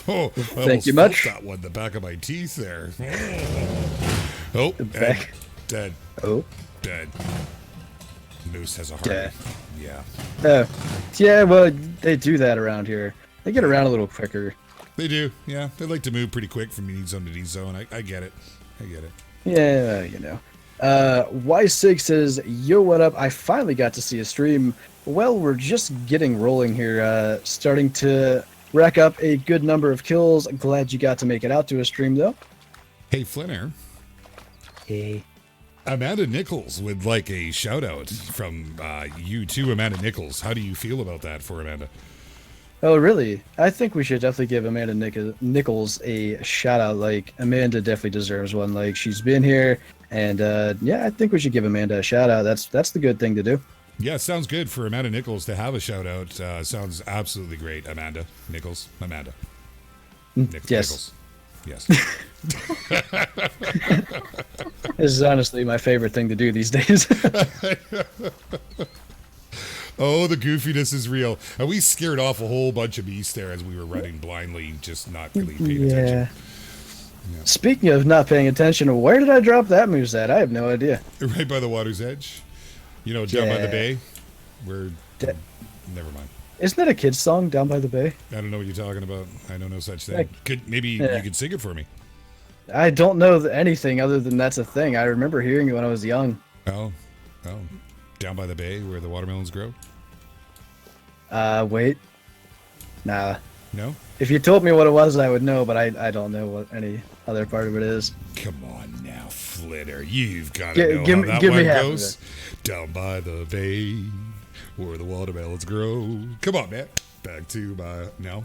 Oh, I Thank almost you felt much. that one, the back of my teeth there. Oh, back. dead. Oh. Dead. Moose has a heart. Dead. Yeah. Yeah, well, they do that around here. They get around a little quicker. They do. Yeah. They like to move pretty quick from D zone to D zone. I get it. I get it. Yeah, you know. Y6 says, yo, what up? I finally got to see a stream. Well, we're just getting rolling here. Starting to rack up a good number of kills. Glad you got to make it out to a stream, though. Hey, Flinter. Hey. Amanda Nichols would like a shout out from you to Amanda Nichols. How do you feel about that for Amanda? Oh, really? I think we should definitely give Amanda Nichols a shout out. Like, Amanda definitely deserves one. Like, she's been here, and yeah, I think we should give Amanda a shout out. That's the good thing to do. Yeah, sounds good for Amanda Nichols to have a shout out. Sounds absolutely great, Amanda Nichols. Amanda. Yes. Yes. This is honestly my favorite thing to do these days. Oh, the goofiness is real. And we scared off a whole bunch of beasts there as we were running blindly, just not really paying attention. Yeah. Speaking of not paying attention, where did I drop that moose at? I have no idea. Right by the water's edge. You know, down by the Yeah. bay. Where... Never mind. Isn't that a kid's song, Down by the Bay? I don't know what you're talking about. I know no such thing. Maybe you could sing it for me. I don't know anything other than that's a thing. I remember hearing it when I was young. Oh. Down by the bay where the watermelons grow? Wait. Nah. No? If you told me what it was, I would know, but I don't know what any other part of it is. Come on now, Flitter. You've got to know give how me- that give me one half of goes. Down by the bay where the watermelons grow. Come on, man. Back to my... No?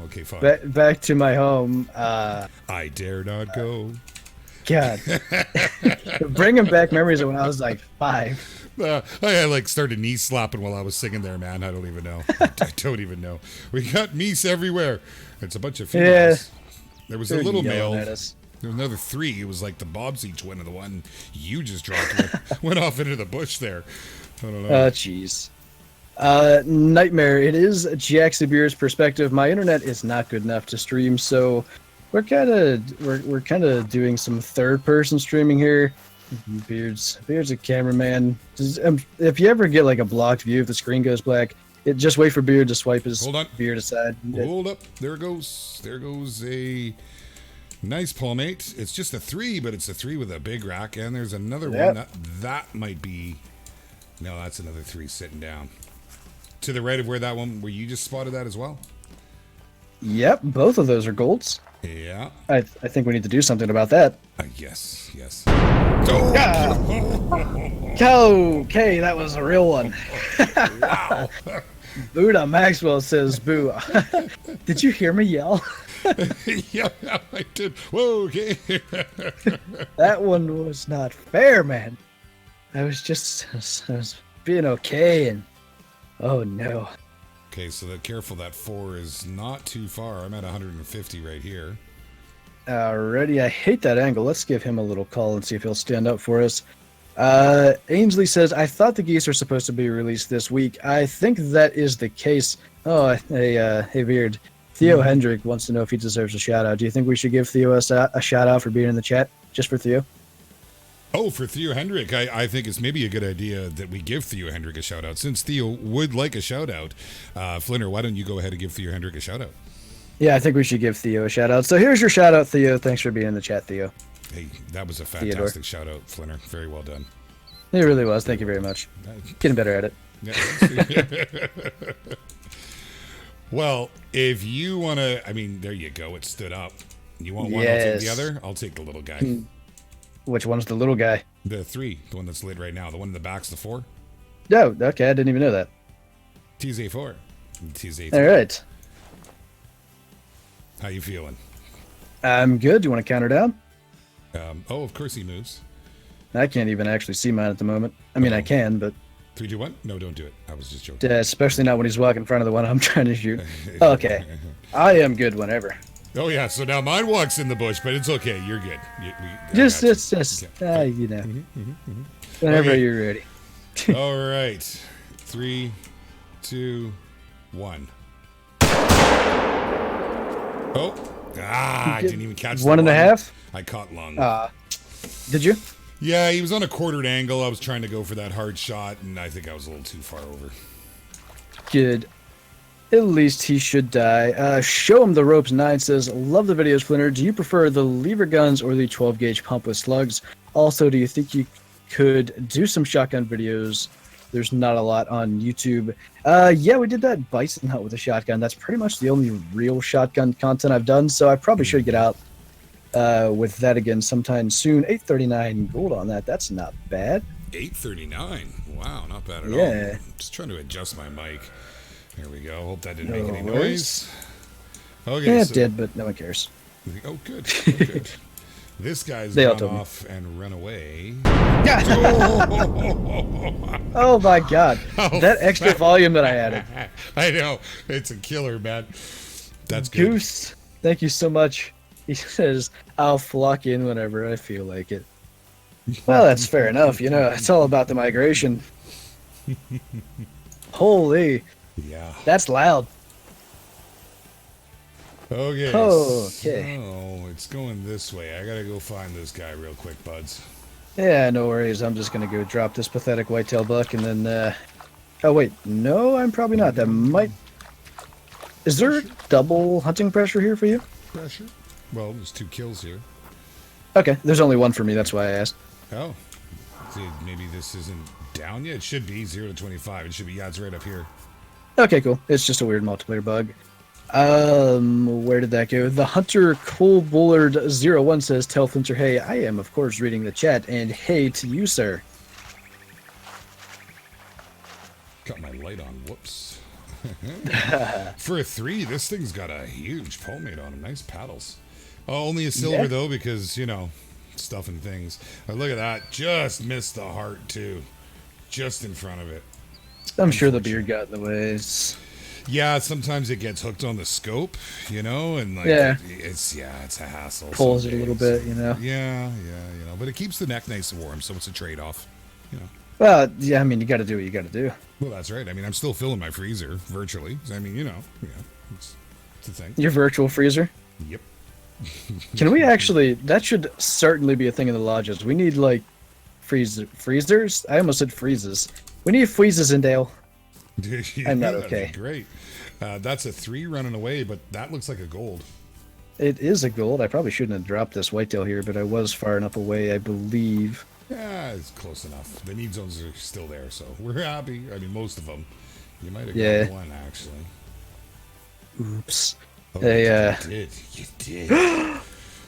Okay, fine. Back to my home. I dare not go. God. Bringing back memories of when I was like 5. I like started knee slapping while I was singing there, man. I don't even know. I don't even know. We got meese everywhere. It's a bunch of females. There was a They're little yelling male. at us. There was another 3. It was like the Bobsy twin of the one you just dropped. Went off into the bush there. I don't know. Jeez. Nightmare. It is GXZ Beer's perspective. My internet is not good enough to stream, so we're kind of doing some third-person streaming here. Beard's a cameraman. If you ever get like a blocked view, if the screen goes black, just wait for Beard to swipe his Hold on. beard aside. Hold up. There goes a nice palmate. It's just a 3, but it's a 3 with a big rack. And there's another Yep. one. That might be... No, that's another 3 sitting down. To the right of where you just spotted that as well? Yep, both of those are golds. Yeah. I think we need to do something about that. Yes. Okay, that was a real one. Wow. Boota Maxwell says, boo. Did you hear me yell? Yeah, I did. Whoa, okay. That one was not fair, man. I was being okay, and oh no. Okay, so careful, that 4 is not too far. I'm at 150 right here. Alrighty, I hate that angle. Let's give him a little call and see if he'll stand up for us. Ainsley says, I thought the geese are supposed to be released this week. I think that is the case. Oh, hey Beard. Theo Hendrick wants to know if he deserves a shout out. Do you think we should give Theo a shout out for being in the chat? Just for Theo? Oh, for Theo Hendrick, I think it's maybe a good idea that we give Theo Hendrick a shout out. Since Theo would like a shout out, Flinter, why don't you go ahead and give Theo Hendrick a shout out? Yeah, I think we should give Theo a shout out. So here's your shout out, Theo. Thanks for being in the chat, Theo. Hey, that was a fantastic shout out, Flinter. Very well done. It really was. Thank you very much. Getting better at it. Well, if you want to, I mean, there you go. It stood up. You want one? I'll take the other. I'll take the little guy. Which one's the little guy? The 3, the one that's lit right now. The one in the back's the 4. Oh, okay. I didn't even know that. TZ4. TZ3. All right. How you feeling? I'm good. Do you want to count her down? Oh, of course he moves. I can't even actually see mine at the moment. I mean, I can, but 3, 2, 1? No, don't do it. I was just joking. especially not when he's walking in front of the one I'm trying to shoot. Okay. I am good whenever. Oh, yeah. So now mine walks in the bush, but it's okay. You're good. Just, Okay. you know, whenever Okay. you're ready. All right. 3, 2, 1. Oh. I didn't even catch One and a half? I caught lung. Did you? Yeah, he was on a quartered angle. I was trying to go for that hard shot, and I think I was a little too far over. Good. At least he should die. Show him the ropes 9 says, love the videos, Flinter. Do you prefer the lever guns or the 12 gauge pump with slugs? Also, do you think you could do some shotgun videos? There's not a lot on YouTube. Yeah, we did that bison hunt with a shotgun. That's pretty much the only real shotgun content I've done, so I probably should get out with that again sometime soon. 839 gold on that. That's not bad. 839. Wow, not bad at Yeah. all. Just trying to adjust my mic. There we go. Hope that didn't No make any worries. noise. Okay. Yeah, so, it did, but no one cares. Oh, good. Oh, good. This guy's They all gone told me. off and run away. Oh my god. Oh, That extra volume that I added. I know. It's a killer, man. That's good. Goose, thank you so much. He says, I'll flock in whenever I feel like it. Well, that's fair enough. You know, it's all about the migration. Holy, Yeah. that's loud. Okay. Okay. So it's going this way. I gotta go find this guy real quick, buds. Yeah, no worries. I'm just going to go drop this pathetic whitetail buck and then, oh, wait. No, I'm probably not. That might... Is there double hunting pressure here for you? Pressure? Well, there's 2 kills here. Okay, there's only one for me. That's why I asked. Oh. See, maybe this isn't down yet. It should be 0 to 25. It should be, yeah, it's right up here. Okay, cool. It's just a weird multiplayer bug. Where did that go? The Hunter Cool Bullard 01 says, tell Flinter, hey, I am, of course, reading the chat, and hey to you, sir. Got my light on. Whoops. For a 3, this thing's got a huge pomade on him. Nice paddles. Oh, only a silver, Yeah. though, because, you know, stuff and things. Oh, look at that. Just missed the heart, too. Just in front of it. I'm sure the beard got in the way. Yeah, sometimes it gets hooked on the scope, you know, and like Yeah. it's a hassle. Pulls some it a little days. bit, you know. Yeah, you know, but it keeps the neck nice and warm, so it's a trade-off, you know. Well, yeah, I mean, you got to do what you got to do. Well, that's right. I mean, I'm still filling my freezer virtually. I mean, you know, yeah, it's a thing. Your virtual freezer. Yep. Can we actually? That should certainly be a thing in the lodges. We need like freezers. I almost said freezes. We need freezes in Dale. Yeah, I'm not that'd be okay. Great. That's a 3 running away, but that looks like a gold. It is a gold. I probably shouldn't have dropped this whitetail here, but I was far enough away, I believe. Yeah, it's close enough. The need zones are still there, so we're happy. I mean, most of them. You might have Yeah. got one, actually. Oops. Oh, Hey, you did.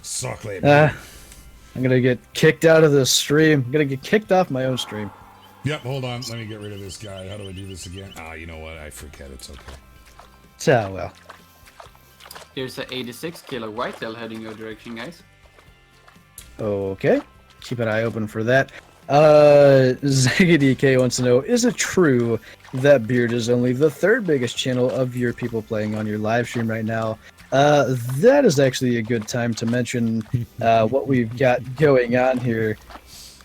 Suck late, man. I'm gonna get kicked out of this stream. I'm gonna get kicked off my own stream. Yep, hold on. Let me get rid of this guy. How do I do this again? You know what? I forget. It's okay. So, well. Here's a 86 kilo whitetail heading your direction, guys. Okay. Keep an eye open for that. ZDK wants to know, is it true that Beard is only the 3rd biggest channel of your people playing on your live stream right now? That is actually a good time to mention what we've got going on here.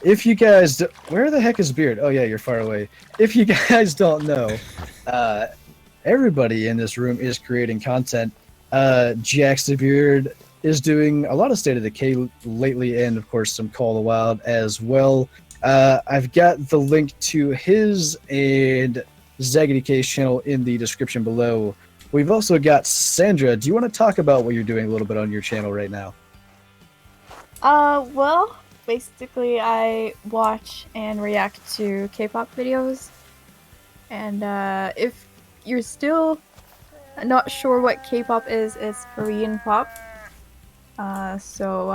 If you guys... Where the heck is Beard? Oh, yeah, you're far away. If you guys don't know, everybody in this room is creating content. zXTOUGHXz Beard is doing a lot of State of Decay lately, and of course some Call of the Wild as well. I've got the link to his and ZaggityK's channel in the description below. We've also got Sandra. Do you want to talk about what you're doing a little bit on your channel right now? Well, basically I watch and react to K-pop videos. And if you're still not sure what K-pop is, it's Korean pop. So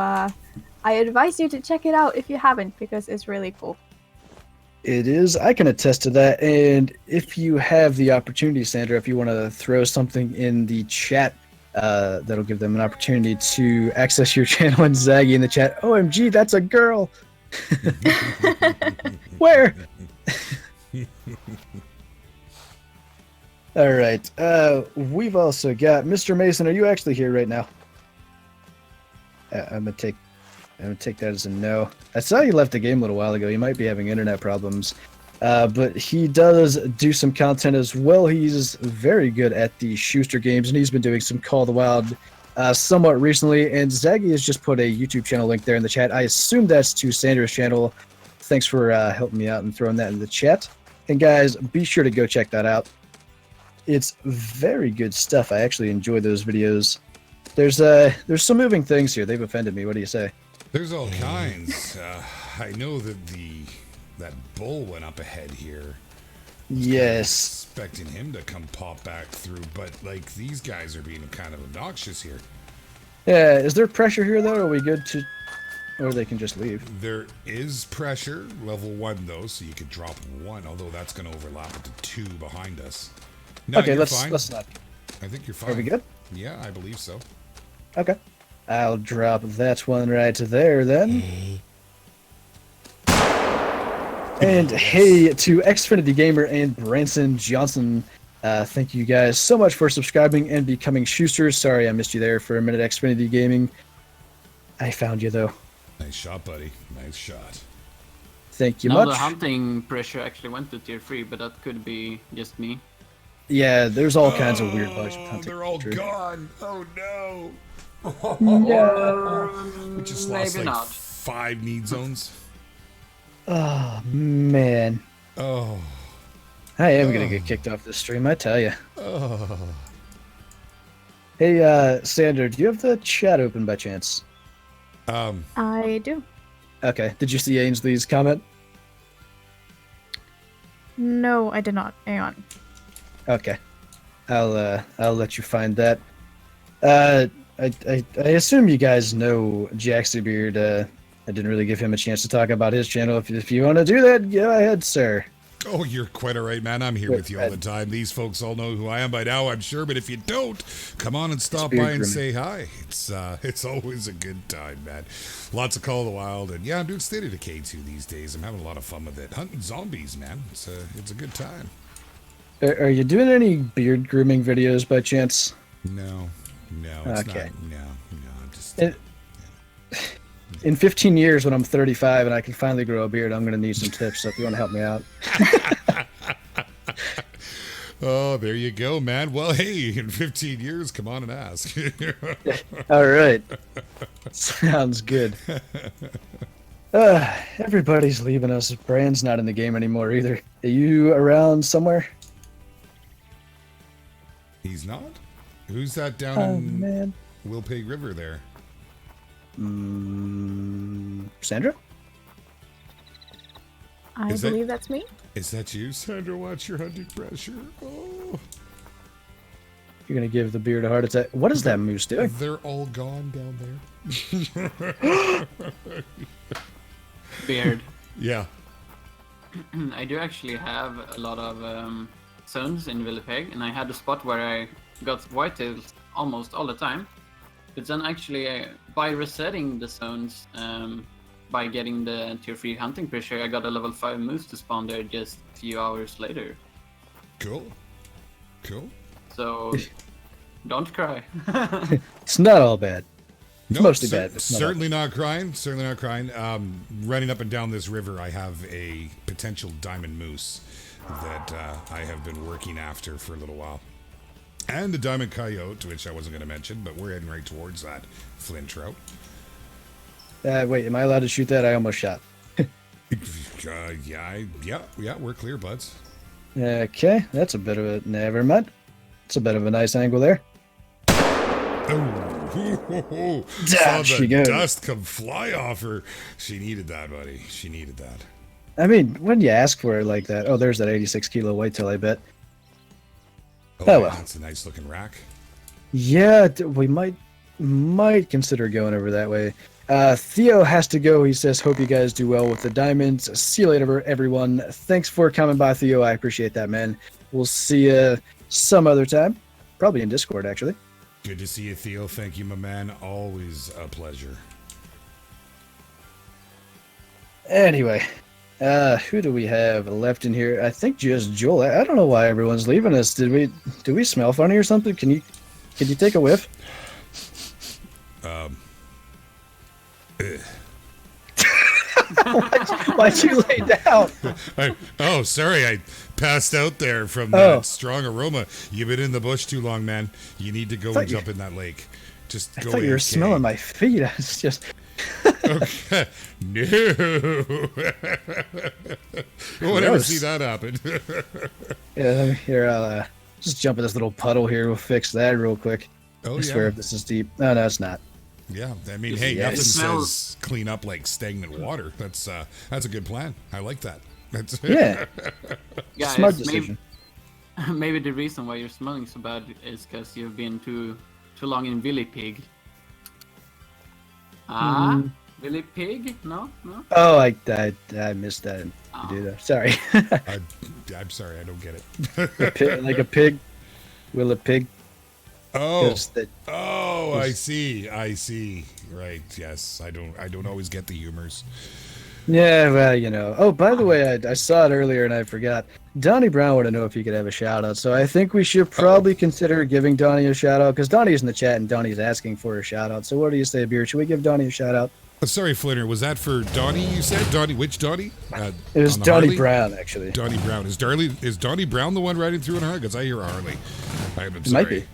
I advise you to check it out if you haven't, because it's really cool. It is. I can attest to that. And if you have the opportunity, Sandra, if you want to throw something in the chat, that'll give them an opportunity to access your channel, and Zaggy in the chat. OMG, that's a girl. Where? All right. We've also got Mr. Mason. Are you actually here right now? I'm gonna take that as a no. I saw you left the game a little while ago. You might be having internet problems. But he does do some content as well. He's very good at the Schuster games, and he's been doing some Call of the Wild somewhat recently. And Zaggy has just put a YouTube channel link there in the chat. I assume that's to Sandra's channel. Thanks for helping me out and throwing that in the chat. And guys, be sure to go check that out. It's very good stuff. I actually enjoy those videos. There's some moving things here. They've offended me. What do you say? There's all kinds. I know that that bull went up ahead here. Yes. Expecting him to come pop back through, but like these guys are being kind of obnoxious here. Yeah. Is there pressure here though? Are we good to, or they can just leave? There is pressure, level 1 though, so you could drop 1. Although that's going to overlap into 2 behind us. No, Okay, let's not. I think you're fine. Are we good? Yeah, I believe so. Okay. I'll drop that one right there then. And hey to Xfinity Gamer and Branson Johnson. Thank you guys so much for subscribing and becoming Schusters. Sorry I missed you there for a minute, Xfinity Gaming. I found you though. Nice shot, buddy. Nice shot. Thank you Now much. the hunting pressure actually went to tier 3, but that could be just me. Yeah, there's all kinds of weird bugs with hunting. They're all gone. Oh no. No. We just lost Maybe like not. 5 need zones. Oh man. Oh. I am gonna get kicked off this stream, I tell you. Oh. Hey, Sandra, do you have the chat open by chance? I do. Okay. Did you see Ainsley's comment? No, I did not. Hang on. Okay. I'll let you find that. I assume you guys know Jaxie Beard. I didn't really give him a chance to talk about his channel. If you want to do that, go ahead, sir. Oh, you're quite all right, man. I'm here with you all the time. These folks all know who I am by now, I'm sure. But if you don't, come on and stop by and say hi. It's always a good time, man. Lots of Call of the Wild, and yeah, I'm doing State of Decay 2 these days. I'm having a lot of fun with it. Hunting zombies, man. It's a good time. Are you doing any beard grooming videos by chance? No, it's Okay. not. No, I'm just. In 15 years, when I'm 35 and I can finally grow a beard, I'm going to need some tips. So if you want to help me out. Oh, there you go, man. Well, hey, in 15 years, come on and ask. All right. Sounds good. Everybody's leaving us. Brand's not in the game anymore either. Are you around somewhere? He's not? Who's that down in man. Wilpig River there? Sandra? I Is that- believe that's me. Is that you, Sandra? Watch your hunting pressure. Oh. You're going to give the beard a heart attack. What is that moose doing? They're all gone down there. Beard. Yeah. I do actually have a lot of zones in Willipeg, and I had a spot where I got whitetails almost all the time. But then actually, by resetting the zones, by getting the tier 3 hunting pressure, I got a level 5 moose to spawn there just a few hours later. Cool. So, don't cry. It's not all bad. It's No, mostly bad. It's not all Certainly not crying. Certainly not crying. Running up and down this river, I have a potential diamond moose that I have been working after for a little while. And the diamond coyote, which I wasn't going to mention, but we're heading right towards that flint trout. Wait, am I allowed to shoot that? I almost shot. Yeah, we're clear, buds. Okay, that's a bit of a... Never mind. It's a bit of a nice angle there. Oh, saw Down she the goes. dust come fly off her. She needed that, buddy. She needed that. I mean, when you ask for it like that... Oh, there's that 86 kilo whitetail, I bet. Oh, yeah, well. That's a nice looking rack. Yeah, we might might consider going over that way. Theo has to go. He says, hope you guys do well with the diamonds. See you later, everyone. Thanks for coming by, Theo. I appreciate that, man. We'll see you some other time. Probably in Discord, actually. Good to see you, Theo. Thank you, my man. Always a pleasure. Anyway, who do we have left in here? I think just Joel. I don't know why everyone's leaving us. Do we smell funny or something? Can you take a whiff? Why'd you lay down? Sorry, I passed out there from that strong aroma. You've been in the bush too long, man. You need to go and jump in that lake. Just go. I thought you were smelling my feet. I was just. Okay. No. We'll never see that happen. Yeah, here, I'll just jump in this little puddle here. We'll fix that real quick. I swear if this is deep. No, it's not. Yeah, I mean, hey, nothing says clean up like stagnant water. That's a good plan. I like that. Yeah. Guys, smart decision. Maybe the reason why you're smelling so bad is because you've been too long in Willy Pig. Willy Pig? No? Oh, I missed that. Oh. Do that. Sorry. I'm sorry, I don't get it. Like a pig. Will a pig? Oh, I see. Right, yes. I don't always get the humors. Yeah, well, Oh, by the way, I saw it earlier and I forgot. Donnie Brown wanted to know if he could have a shout out, so I think we should probably consider giving Donnie a shout out because Donnie's in the chat and Donnie's asking for a shout out. So what do you say, Beer? Should we give Donnie a shout out? Sorry, Flinter. Was that for Donnie? You said Donnie? Which Donnie? It was Donnie Brown, actually. Donnie Brown. Is Donnie Brown the one riding through in a Harley? Because I hear Harley. I'm sorry. Might be.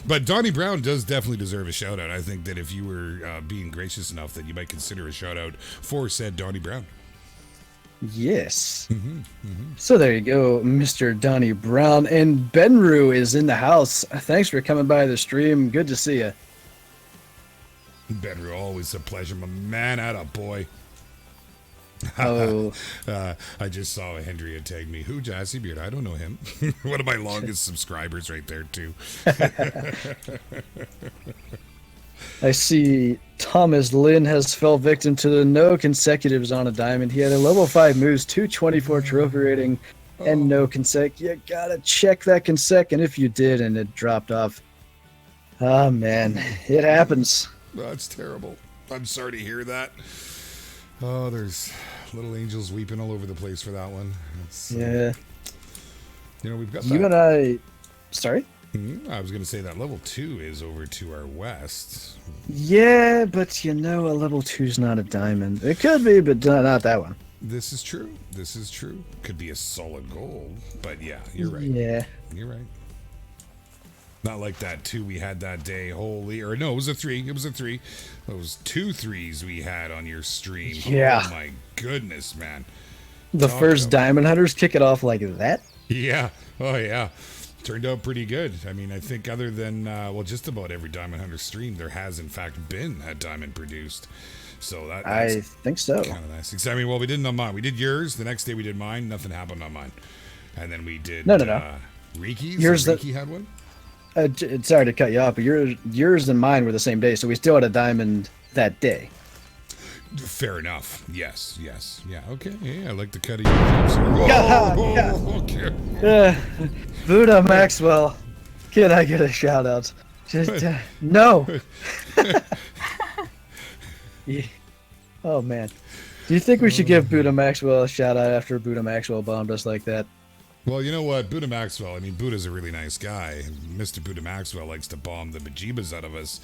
But Donnie Brown does definitely deserve a shout out. I think that if you were being gracious enough, that you might consider a shout out for said Donnie Brown. Yes. So there you go, Mr. Donnie Brown. And Benru is in the house. Thanks for coming by the stream. Good to see you. Benru, always a pleasure. My man, atta boy. Oh. I just saw Henry had tagged me. Who, Jassy Beard? I don't know him. One of my longest subscribers right there, too. I see Thomas Lynn has fell victim to the no consecutives on a diamond. He had a level 5 moves, 224 trophy rating, and no consec. You gotta check that consec, and if you did and it dropped off, oh man, it happens. That's terrible. I'm sorry to hear that. Oh, there's little angels weeping all over the place for that one. Yeah. We've got you and I. Sorry? I was going to say that level 2 is over to our west. Yeah, but a level 2's not a diamond. It could be, but not that one. This is true. Could be a solid gold, but yeah, you're right. Yeah. You're right. Not like that 2 we had that day. It was a 3. It was a 3. Those 2 3s we had on your stream. Yeah. Oh my goodness, man. The first Diamond Hunters kick it off like that? Yeah. Oh yeah. Turned out pretty good. I mean, I think other than, just about every Diamond Hunter stream, there has, in fact, been a diamond produced. So that's I think so. Kind of nice. I mean, we didn't on mine. We did yours. The next day we did mine. Nothing happened on mine. And then we did Reeky's. Reeky had one? Sorry to cut you off, but yours and mine were the same day, so we still had a diamond that day. Fair enough. Yes. Yeah, okay. Yeah, I like the cut of your Okay. Buddha Maxwell, can I get a shout out? Just no. Yeah. Oh man, do you think we should give Buddha Maxwell a shout out after Buddha Maxwell bombed us like that? Well, you know what, Buddha Maxwell. I mean, Buddha's a really nice guy. Mr. Buddha Maxwell likes to bomb the bejeebas out of us,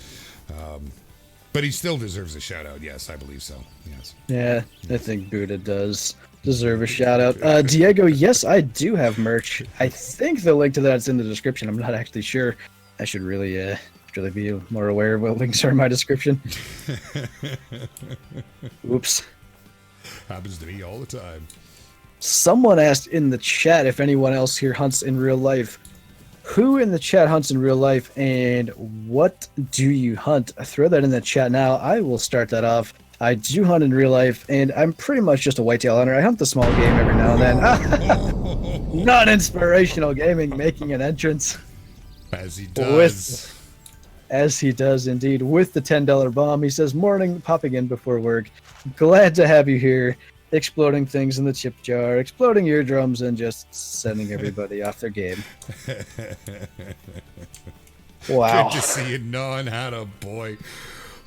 but he still deserves a shout out. Yes, I believe so. Yes. Yeah, I think Buddha does deserve a shout out. Diego, yes, I do have merch. I think the link to that's in the description. I'm not actually sure. I should really be more aware of what links are in my description. Oops. Happens to me all the time. Someone asked in the chat if anyone else here hunts in real life. Who in the chat hunts in real life, and what do you hunt? Throw that in the chat now. I will start that off. I do hunt in real life, and I'm pretty much just a whitetail hunter. I hunt the small game every now and then. Not inspirational gaming making an entrance. As he does. As he does indeed, with the $10 bomb. He says, morning, popping in before work. Glad to have you here. Exploding things in the chip jar, exploding eardrums, and just sending everybody off their game. Wow. Good to see you, Non. Had a boy.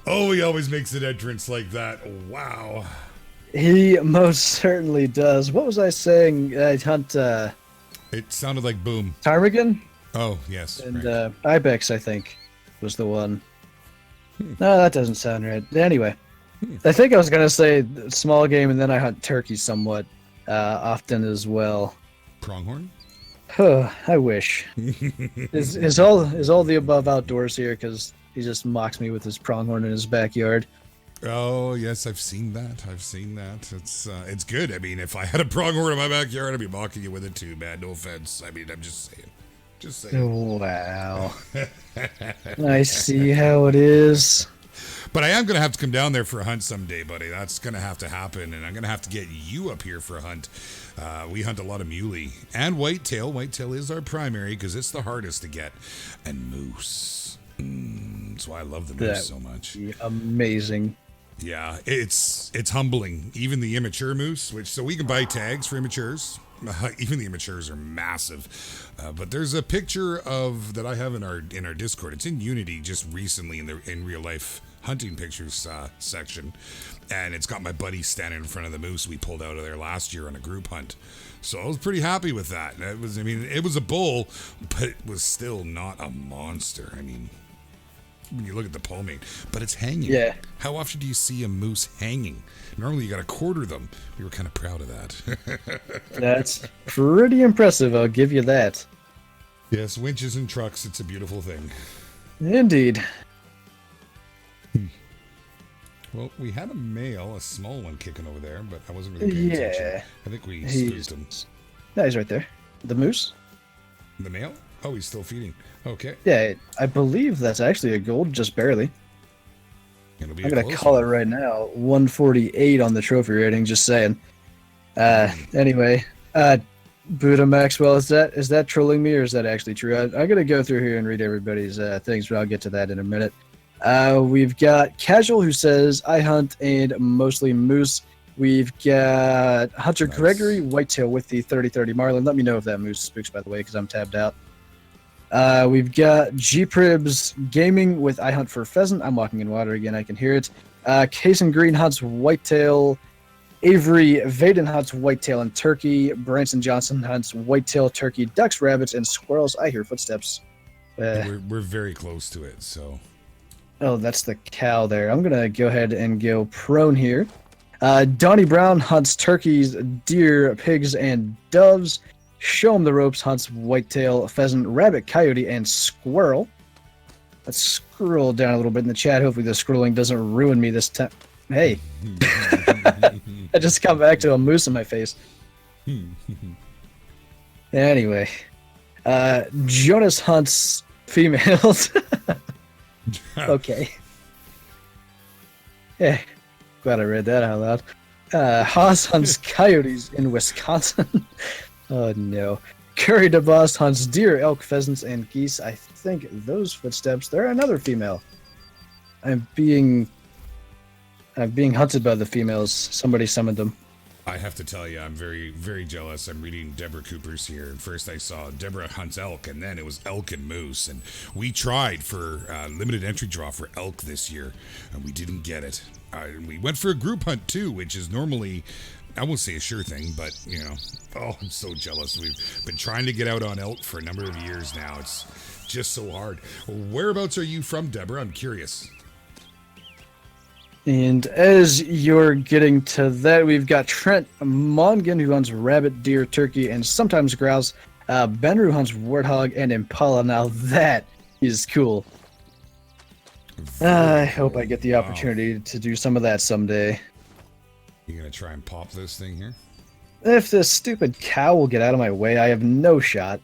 Oh, he always makes an entrance like that. Wow. He most certainly does. What was I saying? I hunt It sounded like boom. ptarmigan Oh, yes. and right. ibex, I think, was the one. No, that doesn't sound right. Anyway, I think I was gonna say small game, and then I hunt turkey somewhat often as well. Pronghorn? I wish. Is all the above outdoors here? Because he just mocks me with his pronghorn in his backyard. Oh, yes, I've seen that. It's good. I mean, if I had a pronghorn in my backyard, I'd be mocking you with it too, man. No offense. I mean, I'm just saying. Just saying. Wow. I see how it is. But I am going to have to come down there for a hunt someday, buddy. That's going to have to happen, and I'm going to have to get you up here for a hunt. We hunt a lot of muley and whitetail. Whitetail is our primary because it's the hardest to get. And moose. That's why I love the moose so much. Amazing. Yeah, it's humbling. Even the immature moose, so we can buy tags for immatures. Even the immatures are massive. But there's a picture of that I have in our Discord. It's in Unity just recently in real life hunting pictures section, and it's got my buddy standing in front of the moose we pulled out of there last year on a group hunt. So I was pretty happy with that. It was a bull, but it was still not a monster. I mean, when you look at the palmate, but it's hanging. Yeah. How often do you see a moose hanging? Normally you got to quarter them. We were kind of proud of that. That's pretty impressive, I'll give you that. Yes, winches and trucks, it's a beautiful thing. Indeed. Well, we had a male, a small one kicking over there, but I wasn't really paying attention. I think we spooked him. No, he's right there. The moose? The male? Oh, he's still feeding. Okay. Yeah, I believe that's actually a gold, just barely. It'll be I'm going to call it right now. 148 on the trophy rating, just saying. Anyway, Boota Maxwell, is that trolling me or is that actually true? I'm going to go through here and read everybody's things, but I'll get to that in a minute. We've got Casual, who says, I hunt and mostly moose. We've got Hunter Gregory, whitetail with the 3030 Marlin. Let me know if that moose spooks, by the way, because I'm tabbed out. We've got G-Pribs Gaming with I Hunt for Pheasant. I'm walking in water again, I can hear it. Case and Green hunts whitetail. Avery Vaden hunts whitetail and turkey. Branson Johnson hunts whitetail, turkey, ducks, rabbits, and squirrels. I hear footsteps. We're very close to it, so... Oh, that's the cow there. I'm going to go ahead and go prone here. Donnie Brown hunts turkeys, deer, pigs, and doves. Show him the ropes hunts whitetail, pheasant, rabbit, coyote, and squirrel. Let's scroll down a little bit in the chat. Hopefully the scrolling doesn't ruin me this time. Hey. I just got back to a moose in my face. Anyway. Jonas hunts females. Okay. Yeah. Glad I read that out loud. Haas hunts coyotes in Wisconsin. Oh no. Curry DeVos hunts deer, elk, pheasants, and geese. I think those footsteps, they're another female. I'm being hunted by the females. Somebody summoned them. I have to tell you, I'm very, very jealous. I'm reading Deborah Cooper's here. And first I saw Deborah hunts elk, and then it was elk and moose. And we tried for limited entry draw for elk this year, and we didn't get it. We went for a group hunt too, which is normally, I won't say a sure thing, but, you know, oh, I'm so jealous. We've been trying to get out on elk for a number of years now. It's just so hard. Whereabouts are you from, Deborah? I'm curious. And as you're getting to that, we've got Trent Mongan, who hunts rabbit, deer, turkey, and sometimes grouse. Ben, who hunts warthog and impala. Now that is cool. I hope I get the opportunity to do some of that someday. You gonna try and pop this thing here? If this stupid cow will get out of my way, I have no shot.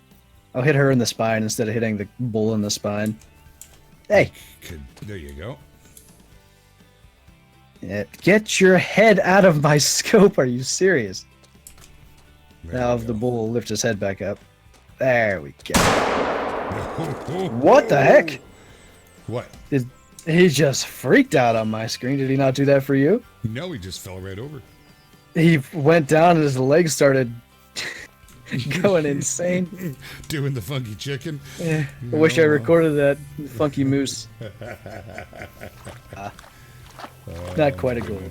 I'll hit her in the spine instead of hitting the bull in the spine. Hey. There you go. Get your head out of my scope. Are you serious? Now if the bull will lift his head back up. There we go. What the heck? What? He just freaked out on my screen. Did he not do that for you? No, he just fell right over. He went down and his legs started going insane. Doing the funky chicken. I wish I recorded that funky moose. Not quite a goal.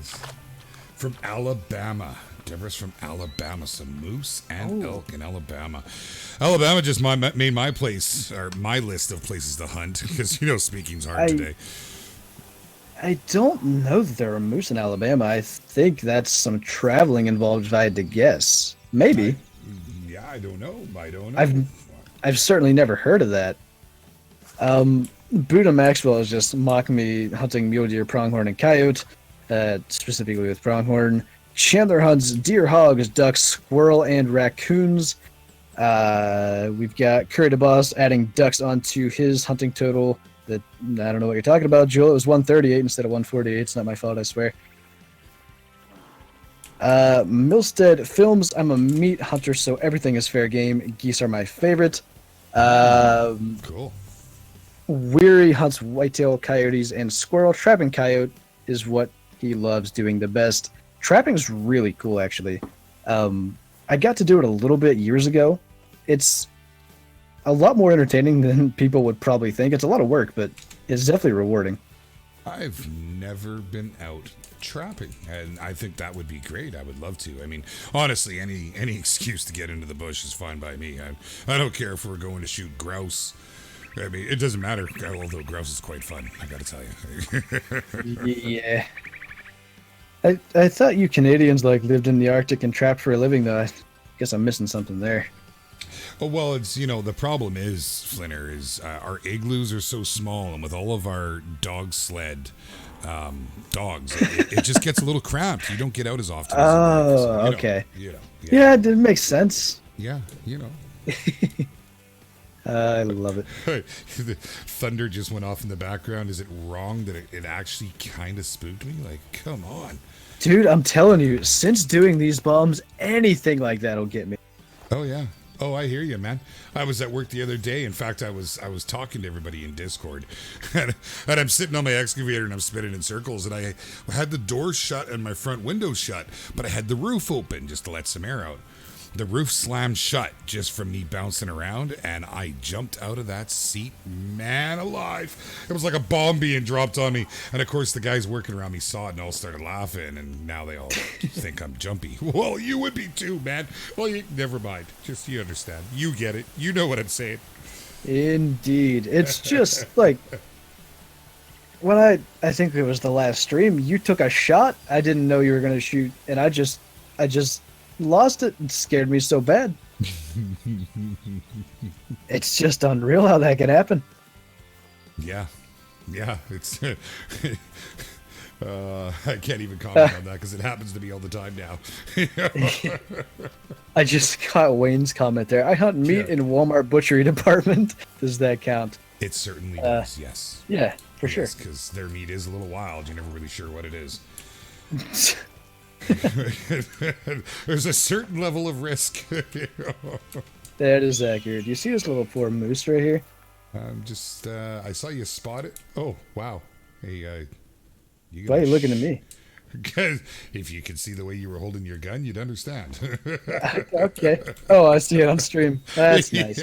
From Alabama. Deborah's from Alabama. Some moose and elk in Alabama. Alabama just made my place, or my list of places to hunt, because, speaking's hard today. I don't know that there are moose in Alabama. I think that's some traveling involved, if I had to guess. Maybe. I don't know. I've certainly never heard of that. Boota Maxwell is just mocking me hunting mule deer, pronghorn, and coyote, specifically with pronghorn. Chandler hunts deer, hogs, ducks, squirrel, and raccoons. We've got Curry DeBoss adding ducks onto his hunting total. That I don't know what you're talking about, Joel. It was 138 instead of 148. It's not my fault, I swear. Milstead Films. I'm a meat hunter, so everything is fair game. Geese are my favorite. Cool. Weary hunts whitetail, coyotes, and squirrel. Trapping coyote is what he loves doing the best. Trapping's really cool, actually. I got to do it a little bit years ago. It's a lot more entertaining than people would probably think. It's a lot of work, but it's definitely rewarding. I've never been out trapping, and I think that would be great. I would love to. I mean, honestly, any excuse to get into the bush is fine by me. I don't care if we're going to shoot grouse. I mean, it doesn't matter, although grouse is quite fun, I gotta tell you. Yeah. I thought you Canadians lived in the Arctic and trapped for a living, though. I guess I'm missing something there. Oh, well, it's, the problem is, Flinter, is our igloos are so small, and with all of our dog sled dogs, it just gets a little cramped. You don't get out as often. Oh, okay. Yeah, it did make sense. Yeah, I love it. The thunder just went off in the background. Is it wrong that it actually kind of spooked me? Come on. Dude, I'm telling you, since doing these bombs, anything like that'll get me. Oh, yeah. Oh, I hear you, man. I was at work the other day. In fact, I was talking to everybody in Discord, and I'm sitting on my excavator and I'm spinning in circles, and I had the door shut and my front window shut, but I had the roof open just to let some air out. The roof slammed shut just from me bouncing around, and I jumped out of that seat, man alive. It was like a bomb being dropped on me. And, of course, the guys working around me saw it and all started laughing, and now they all think I'm jumpy. Well, you would be too, man. Well, never mind. Just you understand. You get it. You know what I'm saying. Indeed. It's just when I think it was the last stream, you took a shot. I didn't know you were going to shoot, and I just lost it. It scared me so bad. It's just unreal how that can happen. Yeah, it's I can't even comment on that because it happens to me all the time now. I just got Wayne's comment there. I hunt meat in Walmart butchery department. Does that count? It certainly does, yes. Yeah, for sure. Because their meat is a little wild. You're never really sure what it is. There's a certain level of risk. That is accurate. You see this little poor moose right here? I saw you spot it. Oh, wow. Hey, why are you looking at me? Because if you could see the way you were holding your gun, you'd understand. Okay. Oh, I see it on stream. That's nice.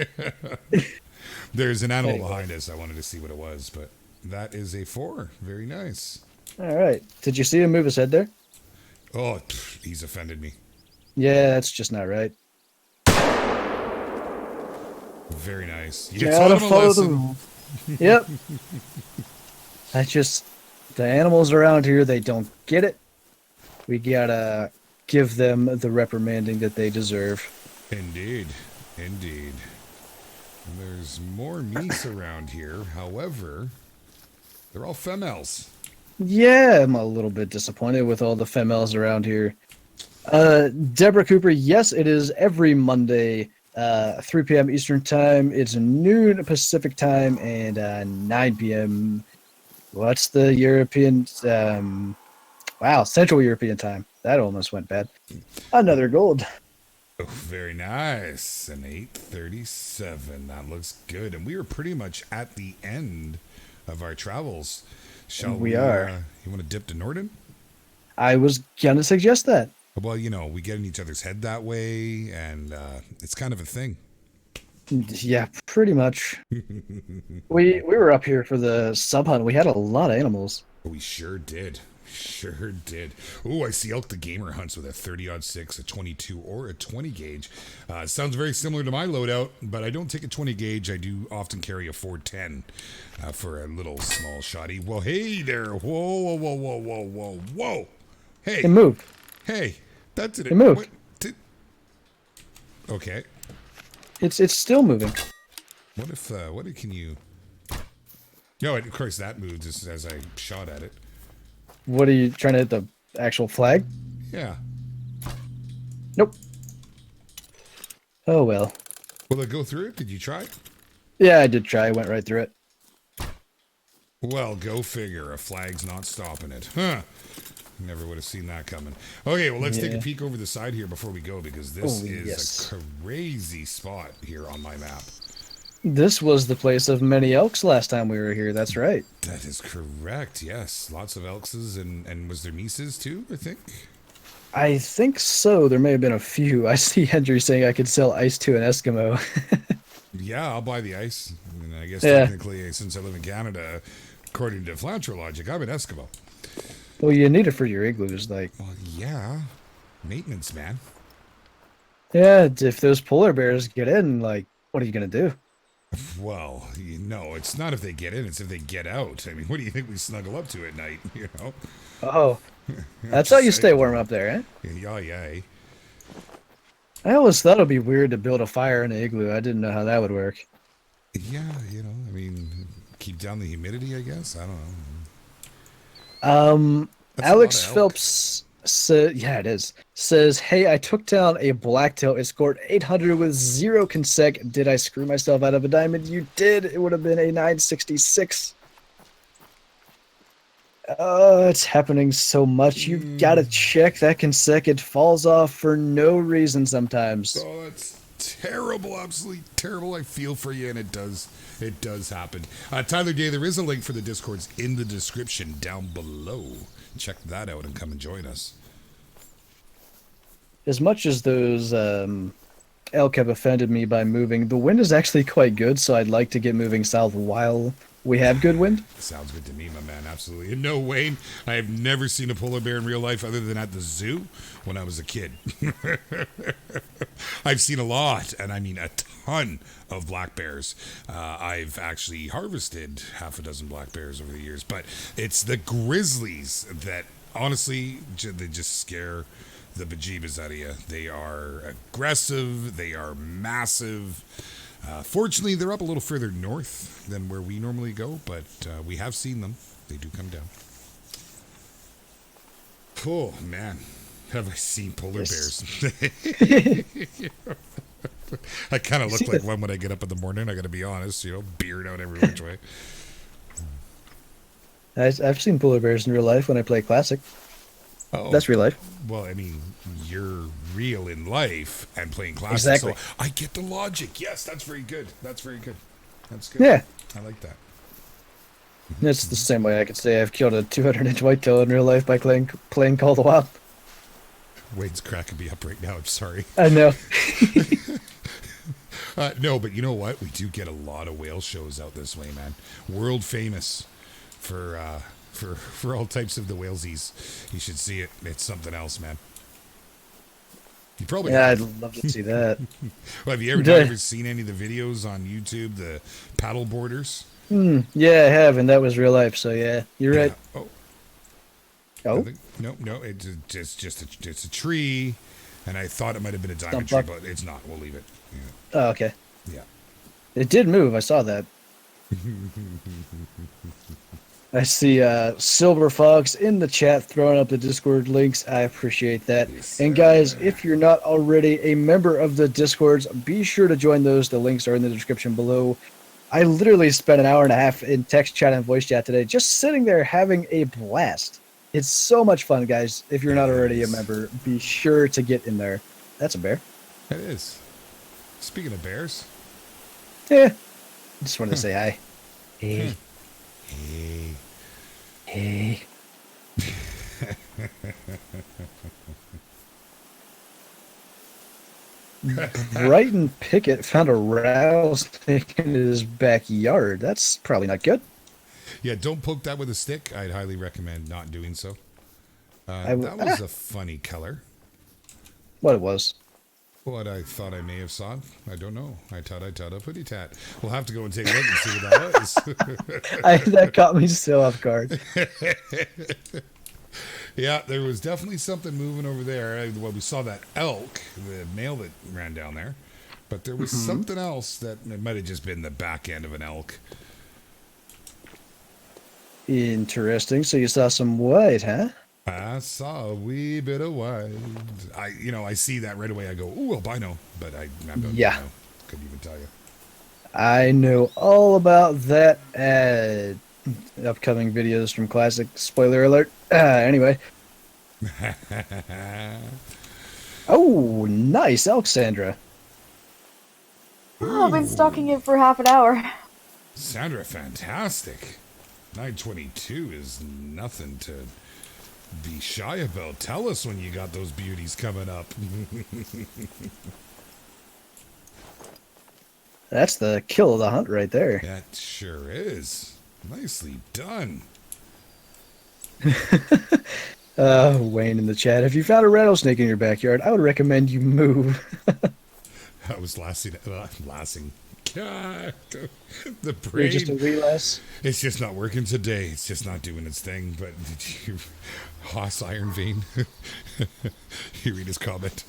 There's an animal behind us. I wanted to see what it was, but that is a 4. Very nice. All right. Did you see him move his head there? Oh, he's offended me. Yeah, that's just not right. Very nice. You gotta follow the rules. Yep. The animals around here, they don't get it. We gotta give them the reprimanding that they deserve. Indeed. There's more meese around here. However, they're all females. Yeah, I'm a little bit disappointed with all the females around here. Deborah Cooper, yes, it is every Monday, 3 p.m. Eastern Time. It's noon Pacific Time and 9 p.m. What's the European? Central European Time. That almost went bad. Another gold. Oh, very nice. An 837. That looks good. And we are pretty much at the end of our travels. Shall We are. You want to dip to Norden? I was gonna suggest that. Well, we get in each other's head that way, and it's kind of a thing. Yeah, pretty much. We were up here for the sub hunt. We had a lot of animals. We sure did. Sure did. Oh, I see Elk the Gamer hunts with a 30-06, a 22, or a 20 gauge. Sounds very similar to my loadout, but I don't take a 20 gauge. I do often carry a 410 for a little small shotty. Well, hey there. Whoa, whoa, whoa, whoa, whoa, whoa, whoa. Hey. It moved. Hey, that didn't. It moved. Okay. It's still moving. What if can you... No, of course that moved just as I shot at it. What are you trying to hit, the actual flag? Yeah. Nope. Oh well. Will it go through it? Did you try? Yeah, I did try. I went right through it. Well, go figure. A flag's not stopping it. Huh. Never would have seen that coming. Okay, well, let's take a peek over the side here before we go, because this is a crazy spot here on my map. This was the place of many elks last time we were here. That's right. That is correct, yes. Lots of elkses, and was there meeses too, I think? I think so. There may have been a few. I see Hendry saying I could sell ice to an Eskimo. Yeah, I'll buy the ice. And I guess technically, since I live in Canada, according to Flinter logic, I'm an Eskimo. Well, you need it for your igloos, like. Well, yeah. Maintenance, man. Yeah, if those polar bears get in, like, what are you going to do? Well, it's not if they get in, it's if they get out. I mean, what do you think we snuggle up to at night, Oh, that's how you stay warm up there, eh? Yeah. I always thought it would be weird to build a fire in an igloo. I didn't know how that would work. Yeah, I mean, keep down the humidity, I guess. I don't know. Alex Phelps said, yeah, it is. Says, hey, I took down a blacktail. It scored 800 with 0 consec. Did I screw myself out of a diamond? You did. It would have been a 966. It's happening so much. You gotta check that consec. It falls off for no reason sometimes. Oh, that's terrible. Absolutely terrible. I feel for you, and it does happen. Tyler Day, there is a link for the Discords in the description down below. Check that out and come and join us. As much as those elk have offended me by moving, the wind is actually quite good, so I'd like to get moving south while we have good wind. Sounds good to me, my man. Absolutely. And no, Wayne, I have never seen a polar bear in real life other than at the zoo when I was a kid. I've seen a lot, and I mean a ton of black bears. I've actually harvested half a dozen black bears over the years, but it's the grizzlies that, honestly, they just scare the bejeebus out of you. They are aggressive. They are massive. Fortunately, they're up a little further north than where we normally go, but we have seen them. They do come down. Oh, man. Have I seen polar bears? I kind of look like one when I get up in the morning, I got to be honest. Beard out every which way. I've seen polar bears in real life when I play Classic. Oh, that's real life. Well, I mean, you're real in life and playing Classic. Exactly. So I get the logic. Yes, that's very good. That's good. Yeah. I like that. It's the same way I could say I've killed a 200-inch whitetail in real life by playing Call of the Wild. Wade's cracking me up right now. I'm sorry. I know. No, but you know what? We do get a lot of whale shows out this way, man. World famous for all types of the whalesies. You should see it. It's something else, man. You probably I'd love to see that. Well, have you ever seen any of the videos on YouTube, the paddle boarders? Yeah, I have, and that was real life. So yeah, you're right. Oh. No. It's a tree, and I thought it might have been a diamond tree, but it's not. We'll leave it. Yeah. Oh, okay. Yeah. It did move. I saw that. I see silverfox in the chat throwing up the Discord links. I appreciate that. Yes, and guys, if you're not already a member of the Discords, be sure to join those. The links are in the description below. I literally spent an hour and a half in text chat and voice chat today, just sitting there having a blast. It's so much fun, guys. If you're not already a member, be sure to get in there. That's a bear. It is. Speaking of bears. Yeah. Just wanted to say hi. Hey. Hey. Hey. Brighton Pickett found a rattlesnake in his backyard. That's probably not good. Yeah, don't poke that with a stick. I'd highly recommend not doing so. I That was a funny color. What it was. What I thought I may have saw. I don't know. I tut a putty tat. We'll have to go and take a look and see what that was. That caught me so off guard. Yeah, there was definitely something moving over there. Well, we saw that elk, the male that ran down there. But there was something else that it might have just been the back end of an elk. Interesting. So you saw some white, huh? I saw a wee bit of white. I see that right away. I go, ooh, albino. But I don't Yeah. know. Couldn't even tell you. I know all about that. Upcoming videos from Classic. Spoiler alert. Anyway. Oh, nice, Alexandra. Oh, I've been stalking it for half an hour. Sandra, fantastic. 922 is nothing to be shy about. Tell us when you got those beauties coming up. That's the kill of the hunt right there. That sure is. Nicely done. Wayne in the chat. If you found a rattlesnake in your backyard, I would recommend you move. I was lassing. God, the You're brain. just a wee less. It's just not working today. It's just not doing its thing. But did you, Haas Iron Vein? You read his comment.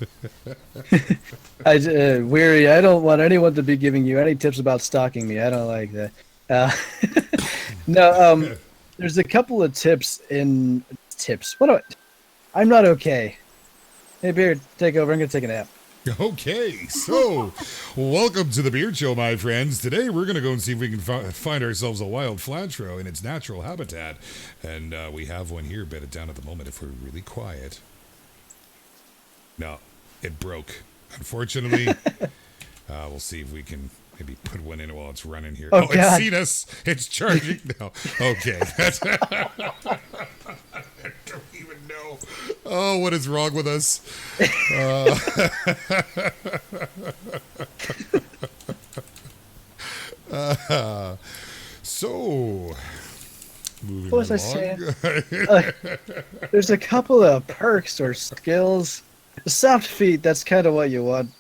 Weary, I don't want anyone to be giving you any tips about stalking me. I don't like that. No, there's a couple of tips. I'm not okay. Hey, Beard, take over. I'm going to take a nap. Okay, so welcome to the Beard Show, my friends. Today we're going to go and see if we can find ourselves a wild flatro in its natural habitat. And we have one here bedded down at the moment if we're really quiet. No, it broke. Unfortunately, we'll see if we can maybe put one in while it's running here. Oh, it's seen us. It's charging now. Okay. I don't even know. Oh, what is wrong with us? So, moving What was I along. saying? There's a couple of perks or skills. Soft feet, that's kind of what you want.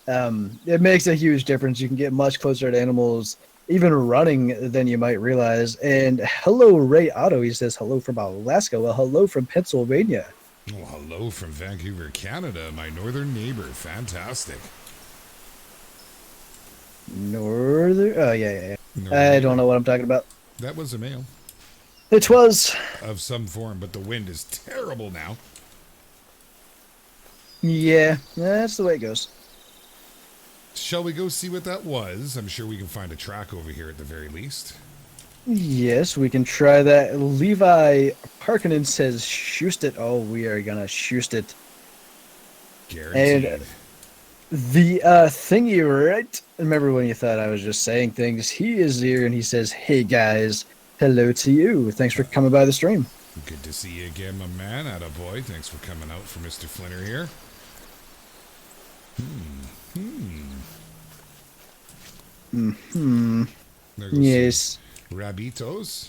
It makes a huge difference. You can get much closer to animals, even running, than you might realize. And hello, Ray Otto. He says hello from Alaska. Well, hello from Pennsylvania. Oh, hello from Vancouver, Canada, my northern neighbor. Fantastic. Northern? Oh, yeah. Northern I don't know what I'm talking about. That was a male It was. of some form, but the wind is terrible now. Yeah, that's the way it goes. Shall we go see what that was? I'm sure we can find a track over here at the very least. Yes, we can try that. Levi Parkinen says, "Shoost it." Oh, we are gonna shoost it. Guaranteed. And the thingy, right? Remember when you thought I was just saying things? He is here and he says, "Hey guys, hello to you. Thanks for coming by the stream." Good to see you again, my man. Attaboy. Thanks for coming out for Mr. Flinter here. There goes Yes, some Rabitos.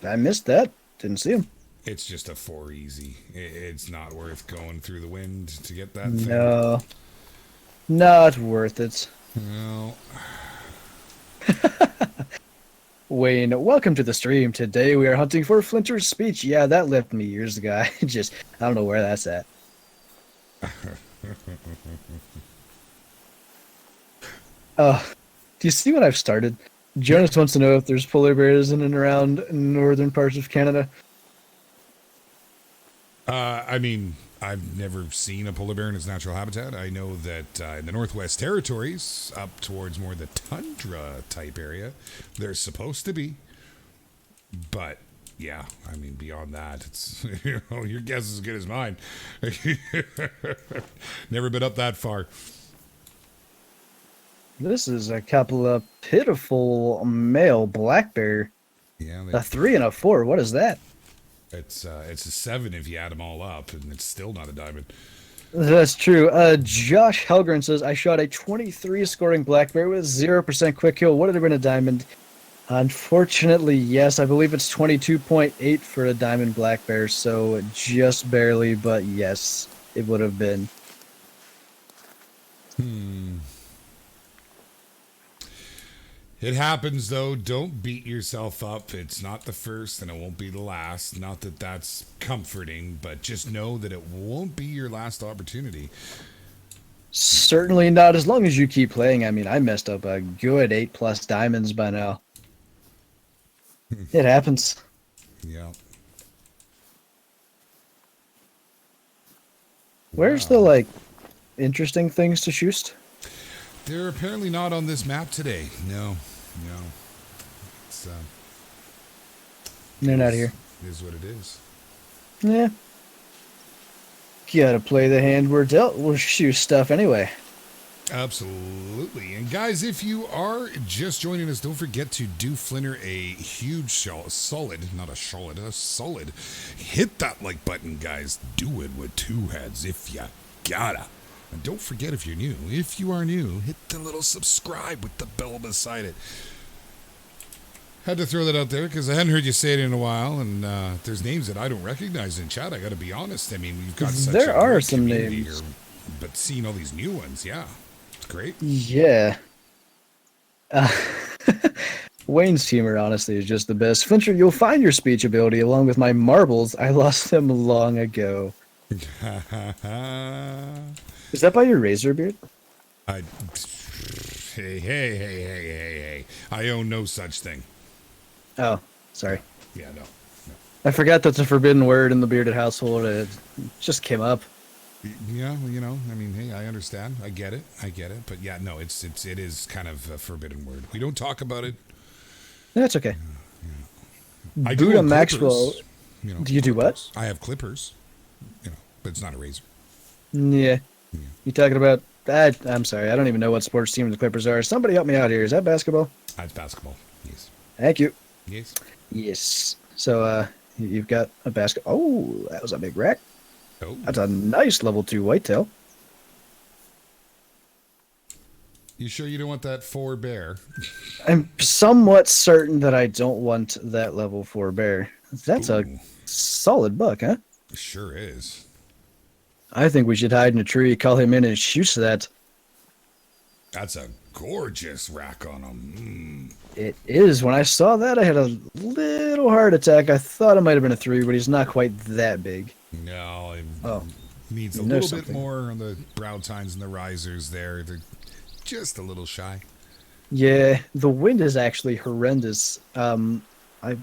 I missed that. Didn't see him. It's just a 4 easy. It's not worth going through the wind to get that thing. No, not worth it. No. Wayne, welcome to the stream. Today we are hunting for Flinter's speech. Yeah, that left me years ago. I don't know where that's at. Do you see what I've started? Jonas wants to know if there's polar bears in and around northern parts of Canada. I mean, I've never seen a polar bear in its natural habitat. I know that in the Northwest Territories, up towards more the tundra type area, there's supposed to be. But yeah, I mean, beyond that, it's your guess is as good as mine. Never been up that far. This is a couple of pitiful male black bear. Yeah, A 3 and a 4. What is that? it's a 7 if you add them all up, and it's still not a diamond. That's true. Josh Helgren says, I shot a 23 scoring black bear with 0% quick kill. Would it have been a diamond? Unfortunately, yes. I believe it's 22.8 for a diamond black bear, so just barely, but yes, it would have been. It happens, though. Don't beat yourself up. It's not the first, and it won't be the last. Not that that's comforting, but just know that it won't be your last opportunity. Certainly not as long as you keep playing. I mean, I messed up a good 8+ diamonds by now. It happens. Yeah. Where's the, like, interesting things to shoot? They're apparently not on this map today. No. It's, They're not here. It is what it is. Yeah. Gotta play the hand we're dealt. We'll shoot stuff anyway. Absolutely. And guys, if you are just joining us, don't forget to do Flinter a huge solid. Hit that like button, guys. Do it with 2 heads if you gotta. And don't forget, if you're new, hit the little subscribe with the bell beside it. Had to throw that out there because I hadn't heard you say it in a while, and there's names that I don't recognize in chat. I got to be honest. I mean, we've got such there a are great some community names, here, but seeing all these new ones, yeah, it's great. Yeah. Wayne's humor, honestly, is just the best. Flinter, you'll find your speech ability along with my marbles. I lost them long ago. Is that by your razor beard? Hey. I own no such thing. Oh, sorry. Yeah, no. I forgot that's a forbidden word in the bearded household. It just came up. Yeah, well, I mean, hey, I understand. I get it. But yeah, no, it is kind of a forbidden word. We don't talk about it. That's okay. I do Boota own Maxwell. clippers, Do you do what? I have clippers, but it's not a razor. Yeah. You talking about that? I'm sorry. I don't even know what sports team the Clippers are. Somebody help me out here. Is that basketball? That's basketball. Yes. Thank you. Yes. Yes. So, you've got a basket. Oh, that was a big rack. Oh. That's a nice level 2 whitetail. You sure you don't want that 4 bear? I'm somewhat certain that I don't want that level 4 bear. That's a solid buck, huh? Sure is. I think we should hide in a tree, call him in, and shoot that. That's a gorgeous rack on him. It is. When I saw that, I had a little heart attack. I thought it might have been a 3, but he's not quite that big. No, it needs a you know little something. bit more on the brow tines and the risers there. They're just a little shy. Yeah, the wind is actually horrendous. I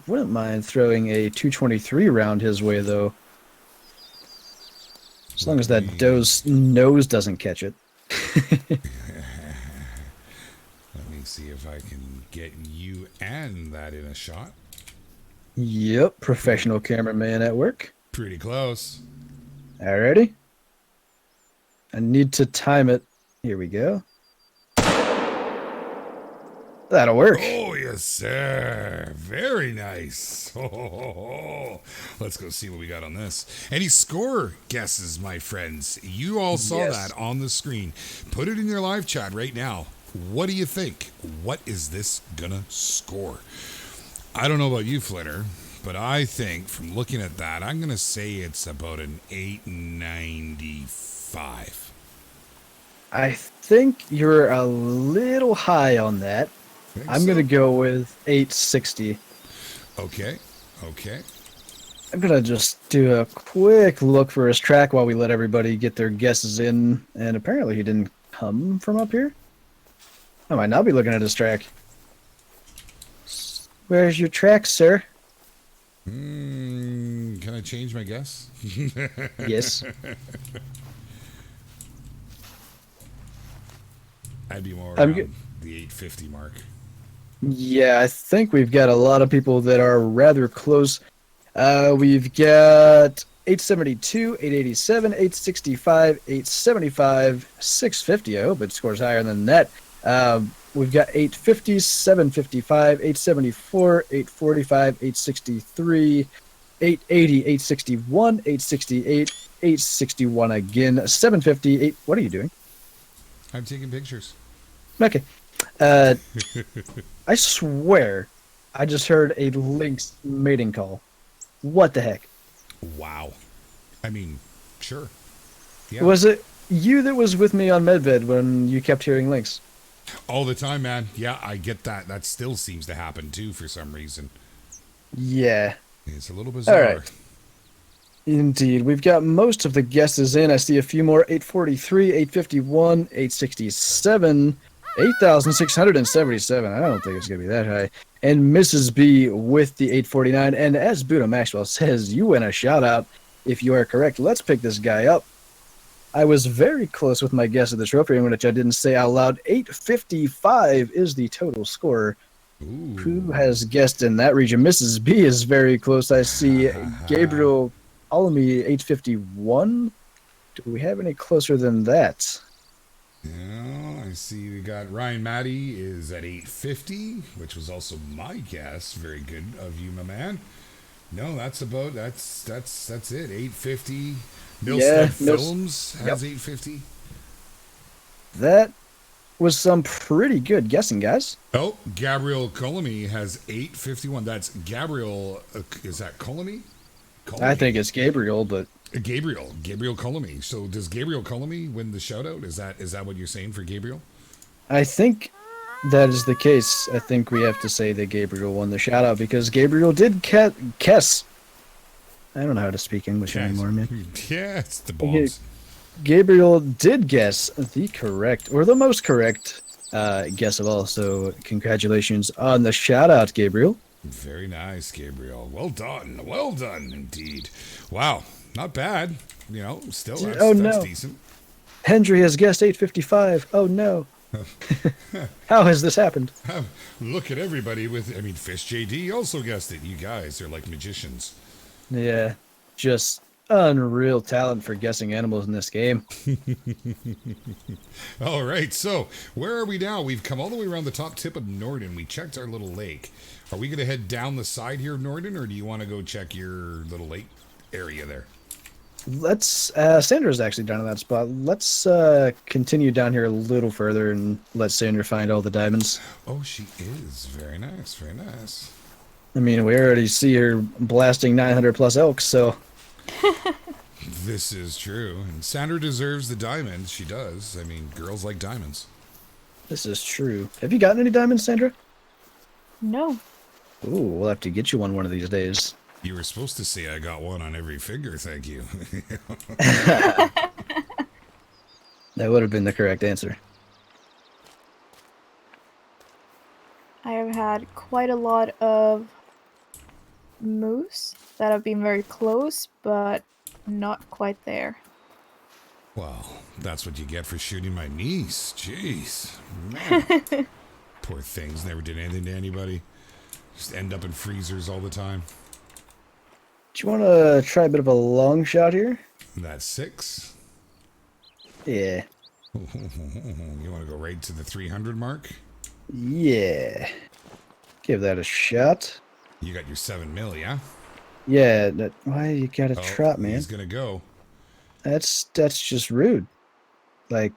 wouldn't mind throwing a 223 round his way, though. As long as that doe's nose doesn't catch it. Let me see if I can get you and that in a shot. Yep, professional cameraman at work. Pretty close. Alrighty. I need to time it. Here we go. That'll work. Oh, yes, sir. Very nice. Oh, let's go see what we got on this. Any score guesses, my friends? You all saw Yes. that on the screen. Put it in your live chat right now. What do you think? What is this gonna score? I don't know about you, Flinter, but I think from looking at that, I'm gonna say it's about an 895. I think you're a little high on that. Think I'm so? going to go with 860. Okay. I'm going to just do a quick look for his track while we let everybody get their guesses in. And apparently he didn't come from up here. I might not be looking at his track. Where's your track, sir? Can I change my guess? Yes. I'd be more I'm around good. the 850 mark. Yeah, I think we've got a lot of people that are rather close. We've got 872, 887, 865, 875, 650. I hope it scores higher than that. We've got 850, 755, 874, 845, 863, 880, 861, 868, 861 again, 750, what are you doing? I'm taking pictures. Okay. I swear I just heard a Lynx mating call. What the heck? Wow. I mean, sure. Yeah. Was it you that was with me on Medved when you kept hearing Lynx? All the time, man. Yeah, I get that. That still seems to happen, too, for some reason. Yeah. It's a little bizarre. All right. Indeed. We've got most of the guesses in. I see a few more. 843, 851, 867, 8,677. I don't think it's going to be that high. And Mrs. B with the 849. And as Boota Maxwell says, you win a shout-out. If you are correct, let's pick this guy up. I was very close with my guess of the trophy, which I didn't say out loud. 855 is the total score. Ooh. Who has guessed in that region? Mrs. B is very close. I see Gabriel Alamy 851. Do we have any closer than that? Yeah, I see we got Ryan Matty is at 850, which was also my guess. Very good of you, my man. No, that's it. 850. Milstead Films has 850. That was some pretty good guessing, guys. Oh, Gabriel Colamy has 851. That's Gabriel. Is that Colamy? I think it's Gabriel, but Gabriel Colamy. So does Gabriel Colamy win the shout out? Is that what you're saying for Gabriel? I think that is the case. I think we have to say that Gabriel won the shout out because Gabriel did guess. I don't know how to speak English anymore, man. Yeah, it's the bombs. Gabriel did guess the correct, or the most correct, guess of all. So congratulations on the shout out, Gabriel. Very nice, Gabriel. Well done. Well done, indeed. Wow. Not bad. You know, still, that's decent. Hendry has guessed 855. Oh, no. How has this happened? Look at everybody Fish JD also guessed it. You guys are like magicians. Yeah, just unreal talent for guessing animals in this game. All right, so where are we now? We've come all the way around the top tip of Norden. We checked our little lake. Are we going to head down the side here of Norden, or do you want to go check your little lake area there? Let's, Sandra's actually down in that spot. Let's continue down here a little further and let Sandra find all the diamonds. Oh, she is. Very nice, very nice. I mean, we already see her blasting 900 plus elks, so... This is true. And Sandra deserves the diamonds. She does. I mean, girls like diamonds. This is true. Have you gotten any diamonds, Sandra? No. Ooh, we'll have to get you one of these days. You were supposed to say I got one on every finger, thank you. That would have been the correct answer. I have had quite a lot of moose that have been very close, but not quite there. Well, that's what you get for shooting my niece. Jeez. Man. Poor things. Never did anything to anybody. Just end up in freezers all the time. Do you want to try a bit of a long shot here? That's 6. Yeah. You want to go right to the 300 mark? Yeah. Give that a shot. You got your 7 mil, yeah? Yeah, why you gotta trot, man? He's gonna go. That's just rude. Like,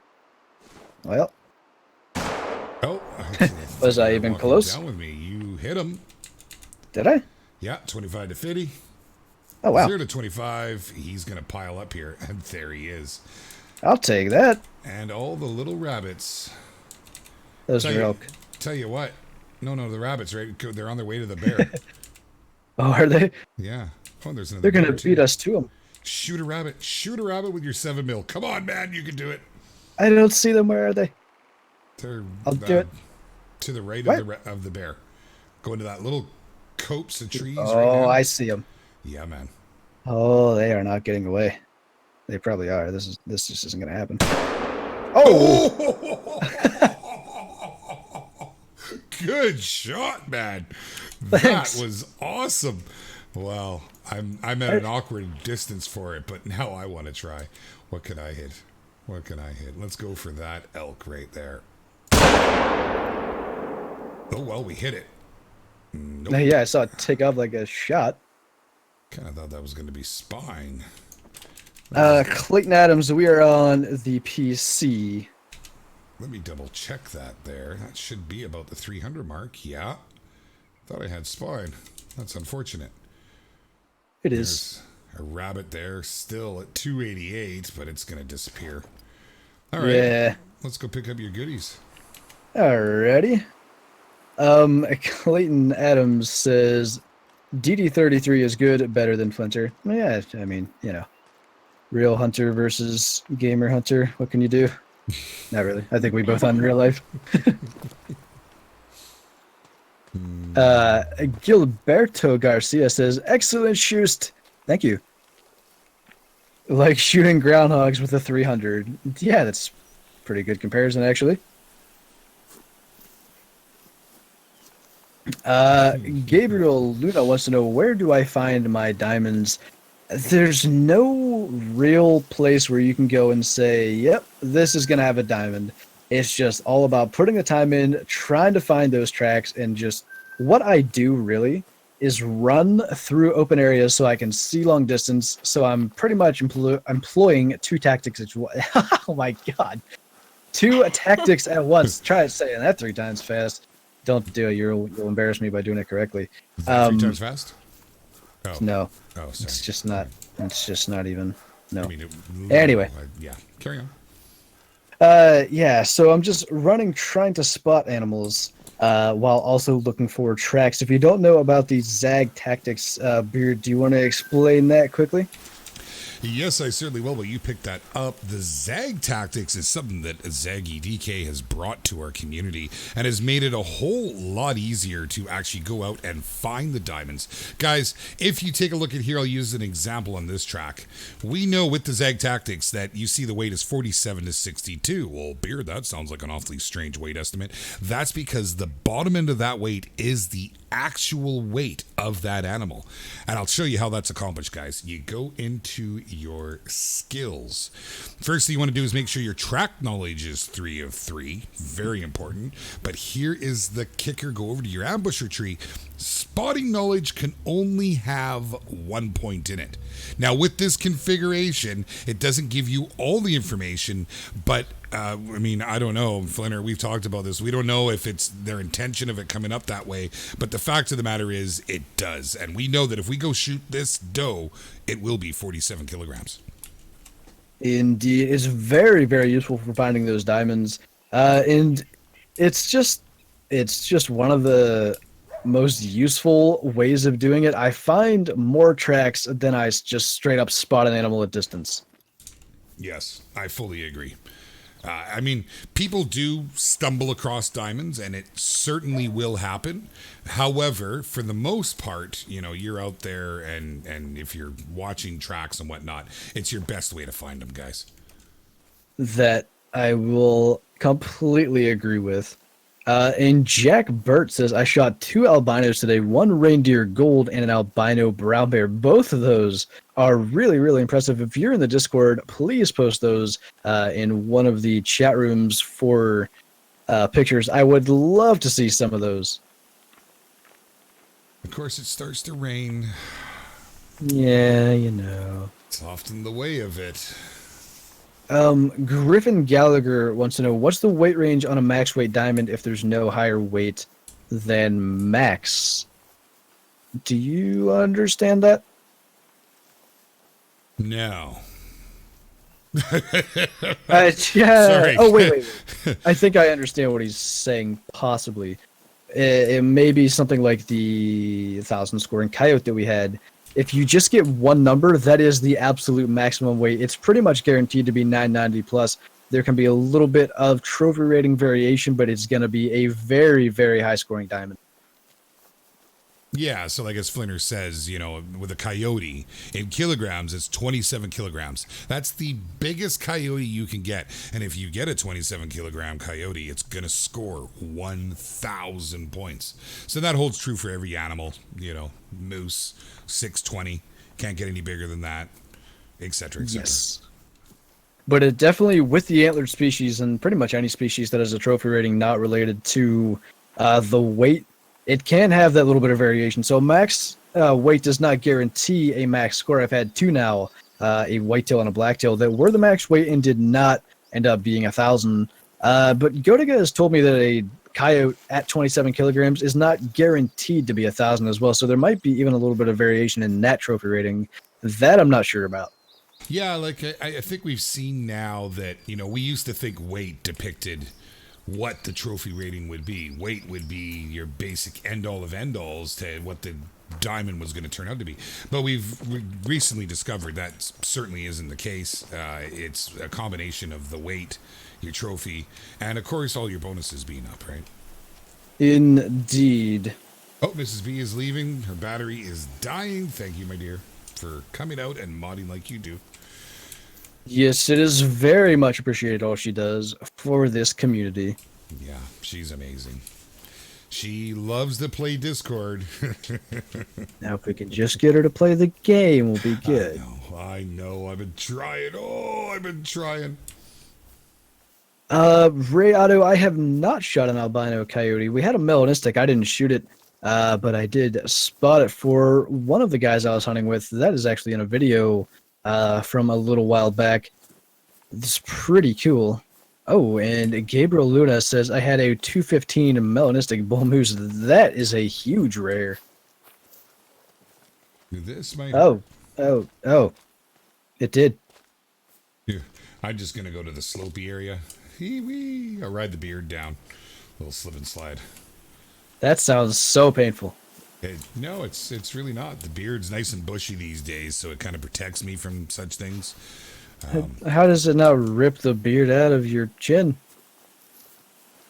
well. Oh. Was I even close? Down with me. You hit him. Did I? Yeah, 25 to 50. Oh, wow. 0 to 25. He's gonna pile up here, and there he is. I'll take that. And all the little rabbits. Those are elk. Tell you what. No, the rabbits, right? They're on their way to the bear. Oh, are they? Yeah. Oh, there's another. They're gonna beat us to them. Shoot a rabbit. Shoot a rabbit with your 7 mil. Come on, man. You can do it. I don't see them. Where are they? They're, I'll do it. To the right of the bear. Go into that little copse of trees. Oh, right now. I see them. Yeah, man. Oh, they are not getting away. They probably are. This just isn't gonna happen. Oh! Good shot, man. Thanks. That was awesome. Well, I'm at an awkward distance for it, but now I want to try. What can I hit? Let's go for that elk right there. Oh, well, we hit it. Nope. Yeah, I saw it take off like a shot. Kind of thought that was going to be spying. Clayton Adams, we are on the PC. Let me double check that there. That should be about the 300 mark. Yeah. Thought I had spine. That's unfortunate. It is. There's a rabbit there, still at 288, but it's going to disappear. All right. Yeah. Let's go pick up your goodies. Alrighty. Clayton Adams says DD33 is good, better than Flinter. Yeah, I mean, you know, real hunter versus gamer hunter. What can you do? Not really. I think we both on real life. Gilberto Garcia says, excellent shoot. Thank you. Like shooting groundhogs with a 300. Yeah, that's pretty good comparison, actually. Gabriel Luna wants to know, where do I find my diamonds? There's no real place where you can go and say, yep, this is going to have a diamond. It's just all about putting the time in, trying to find those tracks, and just what I do really is run through open areas so I can see long distance. So I'm pretty much employing two tactics. Oh my God. Two tactics at once. Try saying that 3 times fast. Don't do it. You'll embarrass me by doing it correctly. 3 times fast? Oh. No. Oh, sorry. It's just not. It's just not even. No. I mean, Anyway. Yeah. Carry on. Yeah. So I'm just running, trying to spot animals, while also looking for tracks. If you don't know about the Zag tactics, Beard, do you want to explain that quickly? Yes, I certainly will. Well, you picked that up. The Zag tactics is something that Zaggy DK has brought to our community and has made it a whole lot easier to actually go out and find the diamonds. Guys, if you take a look at here, I'll use an example on this track. We know with the Zag tactics that you see the weight is 47 to 62. Well, Beard, that sounds like an awfully strange weight estimate. That's because the bottom end of that weight is the actual weight of that animal. And I'll show you how that's accomplished, guys. You go into your skills. First thing you want to do is make sure your track knowledge is 3 of 3. Very important. But here is the kicker. Go over to your ambusher tree. Spotting knowledge can only have 1 point in it. Now, with this configuration, it doesn't give you all the information, but I mean, I don't know, Flinter, we've talked about this. We don't know if it's their intention of it coming up that way, but the fact of the matter is it does. And we know that if we go shoot this doe, it will be 47 kilograms. Indeed. It's very, very useful for finding those diamonds. And it's just one of the most useful ways of doing it. I find more tracks than I just straight up spot an animal at distance. Yes, I fully agree. I mean, people do stumble across diamonds, and it certainly will happen. However, for the most part, you know, you're out there, and if you're watching tracks and whatnot, it's your best way to find them, guys. That I will completely agree with. And Jack Burt says, I shot 2 albinos today, 1 reindeer gold and an albino brown bear. Both of those are really, really impressive. If you're in the Discord, please post those in one of the chat rooms for pictures. I would love to see some of those. Of course, it starts to rain. Yeah, you know. It's often the way of it. Griffin Gallagher wants to know, what's the weight range on a max weight diamond if there's no higher weight than max? Do you understand that? No. Yeah. Sorry. Oh, wait. I think I understand what he's saying, possibly. It may be something like the 1,000 scoring coyote that we had. If you just get one number, that is the absolute maximum weight. It's pretty much guaranteed to be 990 plus. There can be a little bit of trophy rating variation, but it's going to be a very, very high scoring diamond. Yeah, so like as Flinter says, you know, with a coyote, in kilograms, it's 27 kilograms. That's the biggest coyote you can get. And if you get a 27 kilogram coyote, it's going to score 1,000 points. So that holds true for every animal, you know, moose, 620, can't get any bigger than that, etc., etc. Yes. But it definitely, with the antlered species and pretty much any species that has a trophy rating not related to The weight, it can have that little bit of variation. So max weight does not guarantee a max score. I've had two now, a whitetail and a blacktail, that were the max weight and did not end up being 1,000. But Gotiga has told me that a coyote at 27 kilograms is not guaranteed to be 1,000 as well. So there might be even a little bit of variation in that trophy rating. That I'm not sure about. Yeah, like I think we've seen now that, we used to think weight depicted what the trophy rating would be. Weight would be your basic end-all of end-alls to what the diamond was going to turn out to be. But we've recently discovered that certainly isn't the case. It's a combination of the weight, your trophy, and of course all your bonuses being up, right? Indeed. Oh, Mrs. V is leaving. Her battery is dying. Thank you, my dear, for coming out and modding like you do. Yes, it is very much appreciated all she does for this community. Yeah, she's amazing. She loves to play Discord. Now, if we can just get her to play the game, we'll be good. I know. I've been trying. Oh, I've been trying. Ray Otto, I have not shot an albino coyote. We had a melanistic. I didn't shoot it, but I did spot it for one of the guys I was hunting with. That is actually in a video from a little while back. It's pretty cool. Oh, and Gabriel Luna says I had a 215 melanistic bull moose. That is a huge rare. This might. Oh. It did. Yeah, I'm just gonna go to the slopey area. Hee-wee. I'll ride the beard down. Little slip and slide. That sounds so painful. No, it's really not. The beard's nice and bushy these days, so it kind of protects me from such things. How does it not rip the beard out of your chin?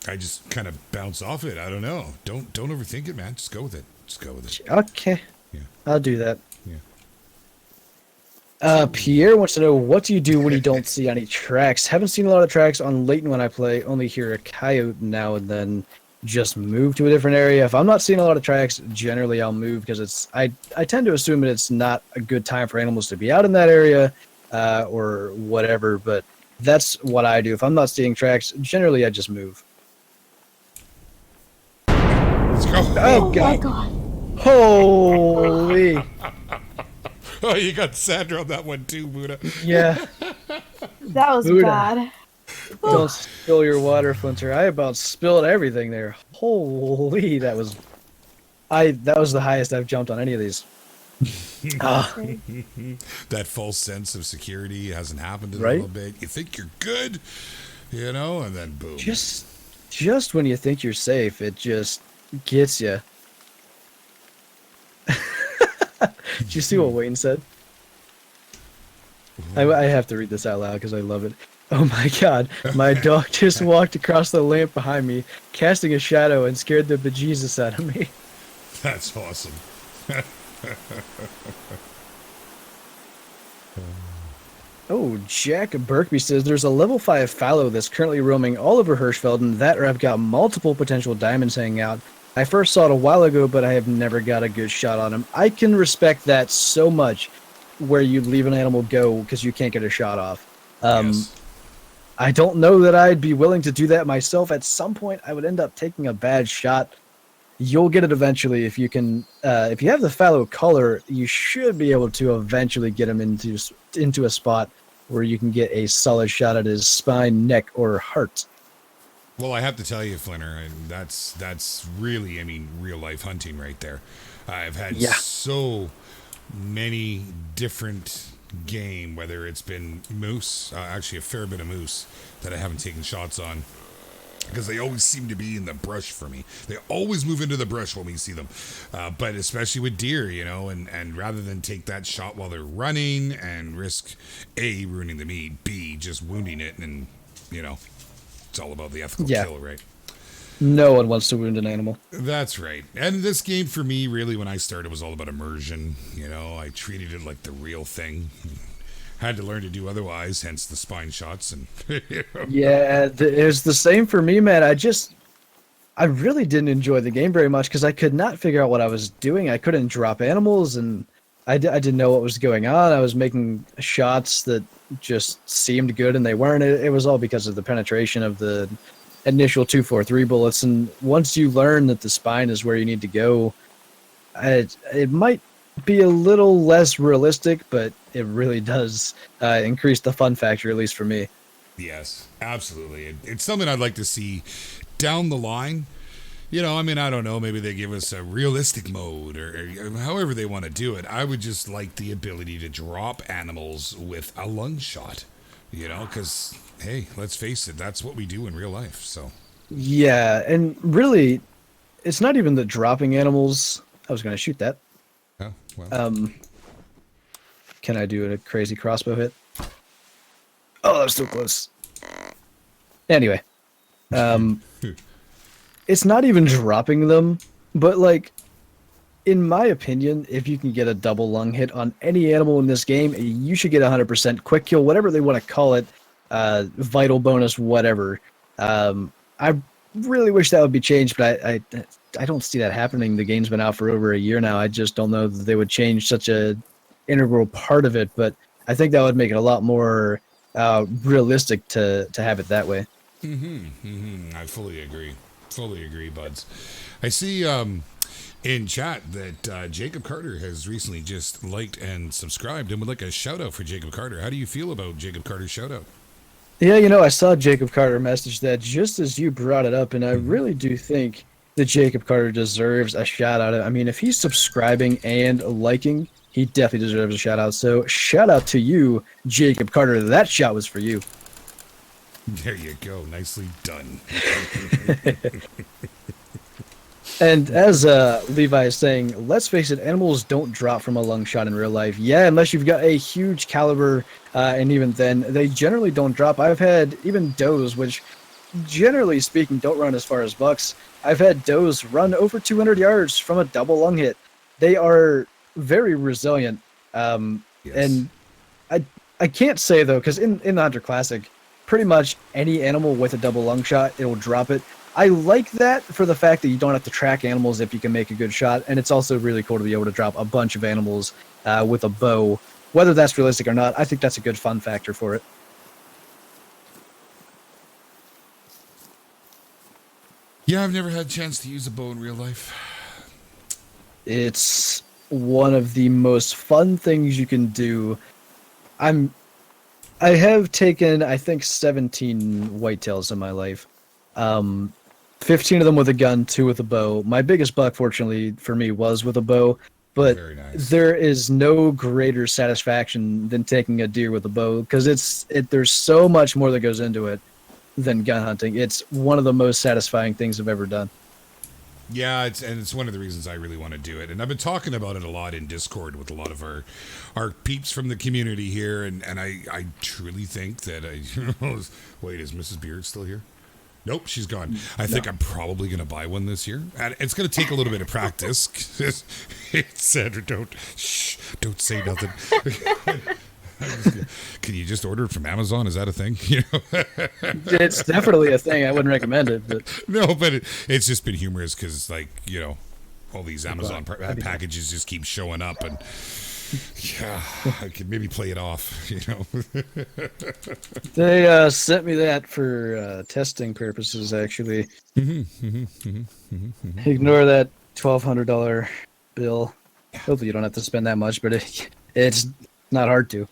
I just kind of bounce off it. I don't know. Don't overthink it, man. Just go with it. Okay. Yeah. I'll do that. Yeah. Pierre wants to know, what do you do when you don't see any tracks? Haven't seen a lot of tracks on Leighton when I play. Only hear a coyote now and then. Just move to a different area. If I'm not seeing a lot of tracks, generally I'll move because I tend to assume that it's not a good time for animals to be out in that area or whatever, but that's what I do. If I'm not seeing tracks, generally I just move. Let's go. Oh, God. my god. Holy. Oh, you got Sandra on that one too, Boota. Yeah. That was Buddha. bad. Don't spill your water, Flinter. I about spilled everything there. Holy, that was the highest I've jumped on any of these. That false sense of security hasn't happened in a Right? little bit. You think you're good, and then boom. Just when you think you're safe, it just gets you. Did you see what Wayne said? I have to read this out loud because I love it. Oh my god, my dog just walked across the lamp behind me, casting a shadow and scared the bejesus out of me. That's awesome. Oh, Jack Berkby says there's a level 5 fallow that's currently roaming all over Hirschfelden. That or I've got multiple potential diamonds hanging out. I first saw it a while ago, but I have never got a good shot on him. I can respect that so much, where you leave an animal go because you can't get a shot off. Yes. I don't know that I'd be willing to do that myself. At some point, I would end up taking a bad shot. You'll get it eventually if you can. If you have the fallow color, you should be able to eventually get him into a spot where you can get a solid shot at his spine, neck, or heart. Well, I have to tell you, Flinter, and that's really, real life hunting right there. I've had so many different game, whether it's been moose, actually a fair bit of moose that I haven't taken shots on, because they always seem to be in the brush for me. They always move into the brush when we see them, but especially with deer, and rather than take that shot while they're running and risk A, ruining the meat, B, just wounding it, and it's all about the ethical kill, right? No one wants to wound an animal. That's right. And this game for me, really, when I started, was all about immersion. I treated it like the real thing. Had to learn to do otherwise, hence the spine shots. And Yeah, it was the same for me, man. I really didn't enjoy the game very much because I could not figure out what I was doing. I couldn't drop animals, and I didn't know what was going on. I was making shots that just seemed good, and they weren't. It was all because of the penetration of the initial 243 bullets, and once you learn that the spine is where you need to go, it might be a little less realistic, but it really does increase the fun factor, at least for me. Yes, absolutely. It's something I'd like to see down the line. You know, I mean, I don't know, maybe they give us a realistic mode or however they want to do it. I would just like the ability to drop animals with a lung shot, you know, because, hey, let's face it, that's what we do in real life, so. Yeah, and really, it's not even the dropping animals. I was going to shoot that. Oh, well. Can I do a crazy crossbow hit? Oh, that's too close. Anyway, it's not even dropping them, but like, in my opinion, if you can get a double lung hit on any animal in this game, you should get 100% quick kill, whatever they want to call it, vital bonus, whatever. I really wish that would be changed, but I don't see that happening. The game's been out for over a year now. I just don't know that they would change such a integral part of it, but I think that would make it a lot more realistic to have it that way. I fully agree. Fully agree, buds. I see in chat that Jacob Carter has recently just liked and subscribed and would like a shout out for Jacob Carter. How do you feel about Jacob Carter's shout out? Yeah, you know, I saw Jacob Carter message that just as you brought it up, and I really do think that Jacob Carter deserves a shout out. I mean, if he's subscribing and liking, he definitely deserves a shout out. So shout out to you, Jacob Carter. That shout was for you. There you go. Nicely done. And as Levi is saying, let's face it, animals don't drop from a lung shot in real life. Yeah, unless you've got a huge caliber, and even then, they generally don't drop. I've had even does, which generally speaking don't run as far as bucks. I've had does run over 200 yards from a double lung hit. They are very resilient. Yes. And I can't say, though, because in the Hunter Classic, pretty much any animal with a double lung shot, it'll drop it. I like that for the fact that you don't have to track animals if you can make a good shot, and it's also really cool to be able to drop a bunch of animals with a bow. Whether that's realistic or not, I think that's a good fun factor for it. Yeah, I've never had a chance to use a bow in real life. It's one of the most fun things you can do. I have taken, I think, 17 whitetails in my life. 15 of them with a gun, 2 with a bow. My biggest buck, fortunately, for me was with a bow. But Very nice. There is no greater satisfaction than taking a deer with a bow, because there's so much more that goes into it than gun hunting. It's one of the most satisfying things I've ever done. Yeah, it's one of the reasons I really want to do it. And I've been talking about it a lot in Discord with a lot of our peeps from the community here, and I truly think that wait, is Mrs. Beard still here? Nope, she's gone. I think I'm probably going to buy one this year. And it's going to take a little bit of practice. Sandra, don't say nothing. Can you just order it from Amazon? Is that a thing? You know? It's definitely a thing. I wouldn't recommend it. But No, but it's just been humorous because, like, you know, all these Amazon packages just keep showing up, and yeah, I could maybe play it off, you know. They sent me that for testing purposes, actually. Ignore that $1,200 bill. Hopefully you don't have to spend that much, but it's not hard to.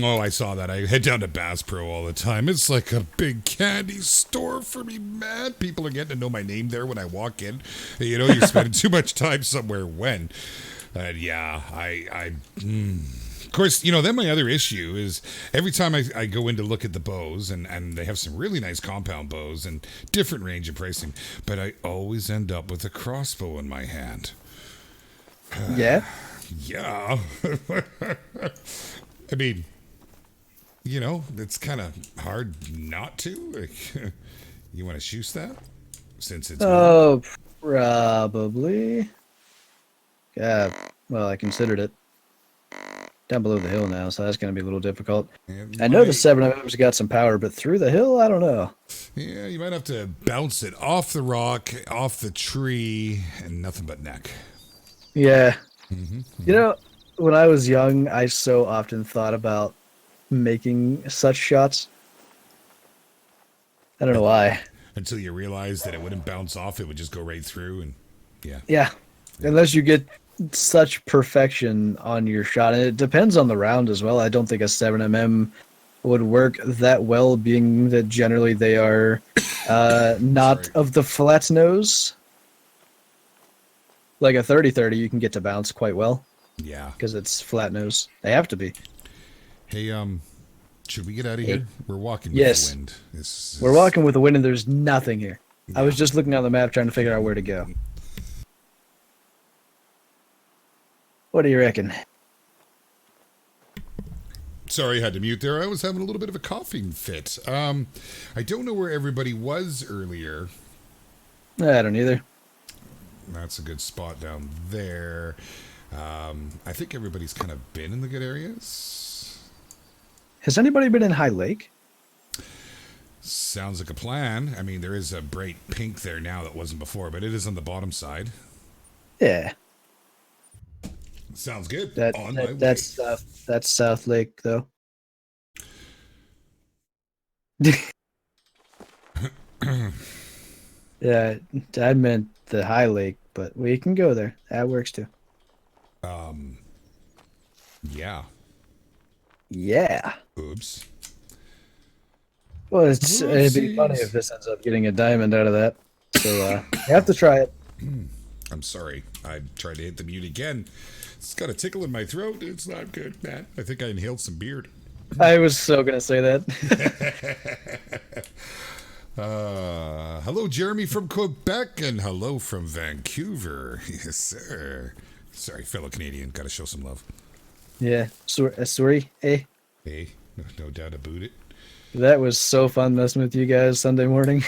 Oh, I saw that. I head down to Bass Pro all the time. It's like a big candy store for me, man. People are getting to know my name there when I walk in. You know, you're spending too much time somewhere when. Yeah, of course, you know, then my other issue is every time I go in to look at the bows, and they have some really nice compound bows and different range of pricing, but I always end up with a crossbow in my hand. Yeah? Yeah. I mean, you know, it's kind of hard not to. Like, you want to shoot that? Since it's... Oh, probably. Yeah, well, I considered it. Down below the hill now, so that's going to be a little difficult. I know the 7.0's got some power, but through the hill, I don't know. Yeah, you might have to bounce it off the rock, off the tree, and nothing but neck. Yeah. You know, when I was young, I so often thought about making such shots. I don't know why. until you realized that it wouldn't bounce off; it would just go right through. And Yeah, unless you get such perfection on your shot, and it depends on the round as well. I don't think a 7mm would work that well, being that generally they are not Sorry. of the flat nose. Like a 30-30, you can get to bounce quite well yeah. because it's flat nose. They have to be. Hey, should we get out of here? We're walking with Yes. the wind. This is- We're walking with the wind, and there's nothing here. I was just looking on the map trying to figure out where to go. What do you reckon? Sorry, I had to mute there. I was having a little bit of a coughing fit. I don't know where everybody was earlier. I don't either. That's a good spot down there. I think everybody's kind of been in the good areas. Has anybody been in High Lake? Sounds like a plan. I mean, there is a bright pink there now that wasn't before, but it is on the bottom side. Yeah. Sounds good. That's South Lake, though. Yeah, I meant the High Lake, but we can go there. That works too. Yeah. Yeah. Oops. Well, it'd be funny if this ends up getting a diamond out of that. So you have to try it. I'm sorry. I tried to hit the mute again. It's got a tickle in my throat. It's not good, man. I think I inhaled some beard. I was so gonna say that. Hello, Jeremy from Quebec, and hello from Vancouver. Yes, sir. Sorry, fellow Canadian. Got to show some love. Yeah. Sorry. Hey. Hey, no doubt about it. That was so fun messing with you guys Sunday morning.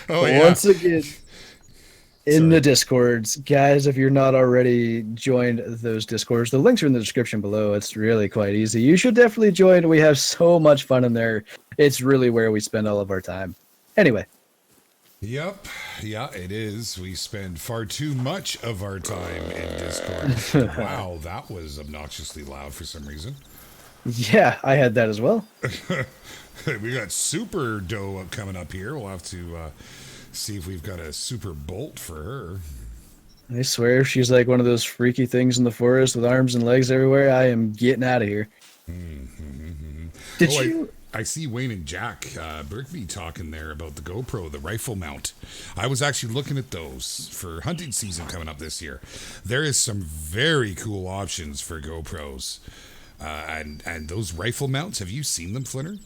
Oh, yeah. Once again, in the Discords. Guys, if you're not already joined those Discords, the links are in the description below. It's really quite easy. You should definitely join. We have so much fun in there. It's really where we spend all of our time. Anyway. Yep. Yeah, it is. We spend far too much of our time in Discord. Wow, that was obnoxiously loud for some reason. Yeah, I had that as well. We got Super Doe coming up here. We'll have to see if we've got a Super Bolt for her. I swear, if she's like one of those freaky things in the forest with arms and legs everywhere, I am getting out of here. Did you... I see Wayne and Jack Berkby talking there about the GoPro, the rifle mount. I was actually looking at those for hunting season coming up this year. There is some very cool options for GoPros. And those rifle mounts, have you seen them, Flinter?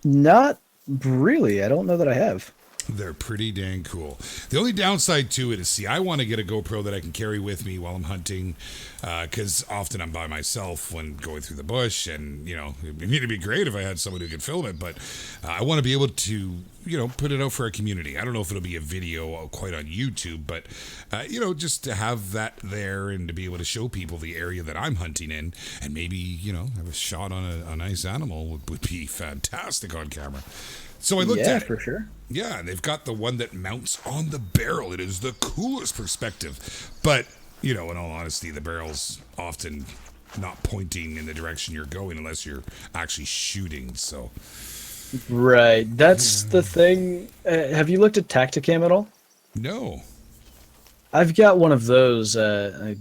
Not really. I don't know that I have. They're pretty dang cool. The only downside to it is, see, I want to get a GoPro that I can carry with me while I'm hunting, because often I'm by myself when going through the bush, and, you know, it'd be great if I had someone who could film it, but I want to be able to, you know, put it out for our community. I don't know if it'll be a video quite on YouTube, but, you know, just to have that there and to be able to show people the area that I'm hunting in, and maybe, you know, have a shot on a nice animal would be fantastic on camera. So I looked at it. For sure. Yeah, they've got the one that mounts on the barrel. It is the coolest perspective. But, you know, in all honesty, the barrel's often not pointing in the direction you're going unless you're actually shooting. So, right. That's the thing. Have you looked at Tacticam at all? no. I've got one of those. I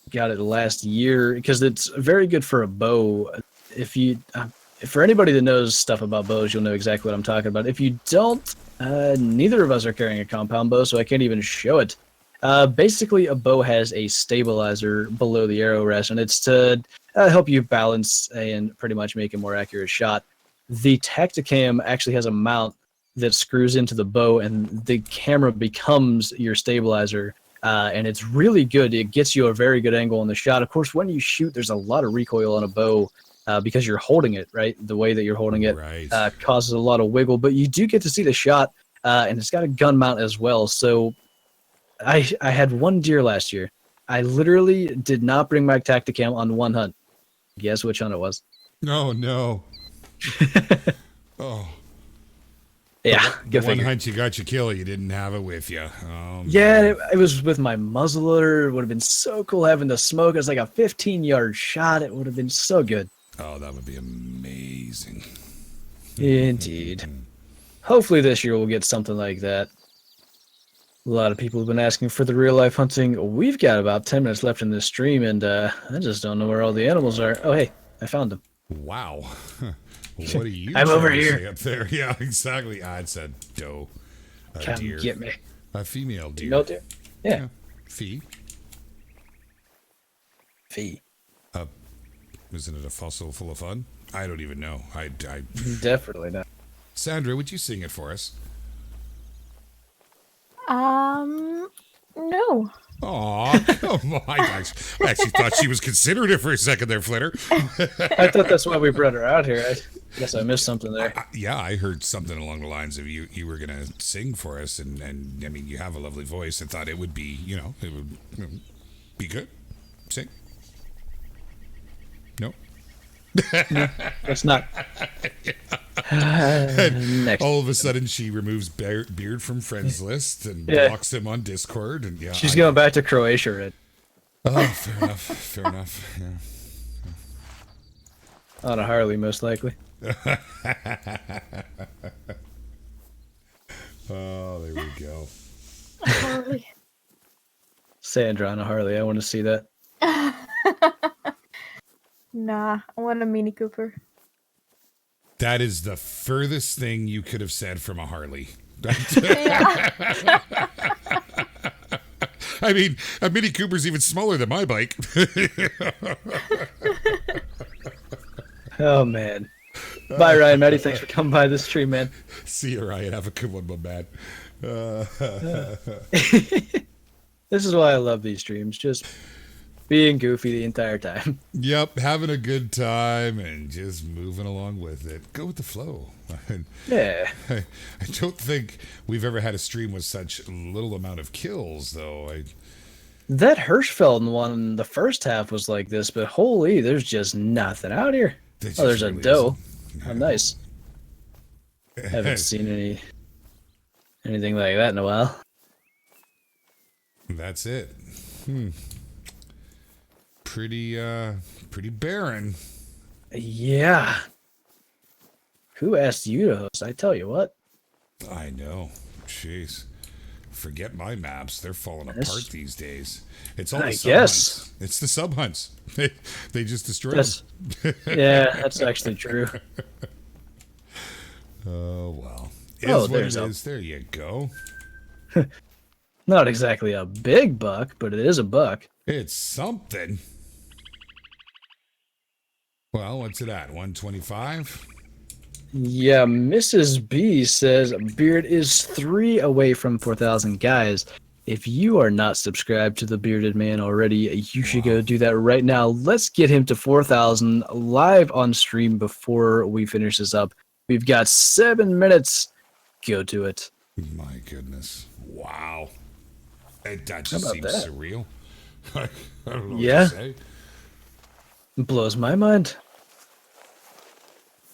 got it last year because it's very good for a bow. If you... for anybody that knows stuff about bows, you'll know exactly what I'm talking about. If you don't, neither of us are carrying a compound bow, so I can't even show it. Basically, a bow has a stabilizer below the arrow rest, and it's to help you balance and pretty much make a more accurate shot. The Tacticam actually has a mount that screws into the bow, and the camera becomes your stabilizer, and it's really good. It gets you a very good angle on the shot. Of course, when you shoot, there's a lot of recoil on a bow, because you're holding it, right? The way that you're holding it causes a lot of wiggle, but you do get to see the shot, and it's got a gun mount as well. So I had one deer last year. I literally did not bring my Tacticam on one hunt. Guess which hunt it was? Oh, no. Oh. Yeah, The one hunt you got your kill, you didn't have it with you. Yeah, it was with my muzzleloader. It would have been so cool having the smoke. It was like a 15-yard shot. It would have been so good. Oh, that would be amazing. Indeed. Hopefully this year we'll get something like that. A lot of people have been asking for the real life hunting. We've got about 10 minutes left in this stream, and I just don't know where all the animals are. Oh, hey, I found them. Wow. What are you I'm over trying to here. say up there? Yeah, exactly. It's a doe. A Come deer. get me. A female deer. No deer? Yeah. Fee. Fee. Isn't it a fossil full of fun? I don't even know. I Definitely not. Sandra, would you sing it for us? No. Aw, come on. I actually thought she was considering it for a second there, Flinter. I thought that's why we brought her out here. I guess I missed something there. Yeah, I heard something along the lines of you were going to sing for us, and I mean, you have a lovely voice. I thought it would be, it would be good. Sing. No? It's not. Next. All of a sudden, she removes Beard from friends list and Yeah. blocks him on Discord, and She's going back to Croatia, right? Oh, fair enough. Fair enough. Yeah. On a Harley, most likely. Oh, there we go. Harley. Sandra on a Harley. I want to see that. Nah, I want a Mini Cooper. That is the furthest thing you could have said from a Harley. Yeah. I mean, a Mini Cooper's even smaller than my bike. Oh, man. Bye, Ryan. Maddie, thanks for coming by this stream, man. See you, Ryan. Have a good one, my man. This is why I love these streams. Just being goofy the entire time. Yep, having a good time and just moving along with it. Go with the flow. Yeah. I don't think we've ever had a stream with such little amount of kills, though. That Hirschfeld one, the first half was like this, but holy, there's just nothing out here. Oh, there's a doe. Oh, nice. Haven't seen anything like that in a while. That's it. Pretty barren. Yeah. Who asked you to host? I tell you what. I know. Jeez. Forget my maps. They're falling apart these days. It's all the sub hunts. It's the sub hunts. They just destroy them. Yeah, that's actually true. Oh, well. Oh, What it is. There you go. Not exactly a big buck, but it is a buck. It's something. Well, what's it at? 125? Yeah, Mrs. B says Beard is 3 away from 4,000. Guys, if you are not subscribed to the Bearded Man already, you should go do that right now. Let's get him to 4,000 live on stream before we finish this up. We've got 7 minutes. Go to it. My goodness. Wow. That just seems that? surreal. I don't know Yeah. what to say. It blows my mind.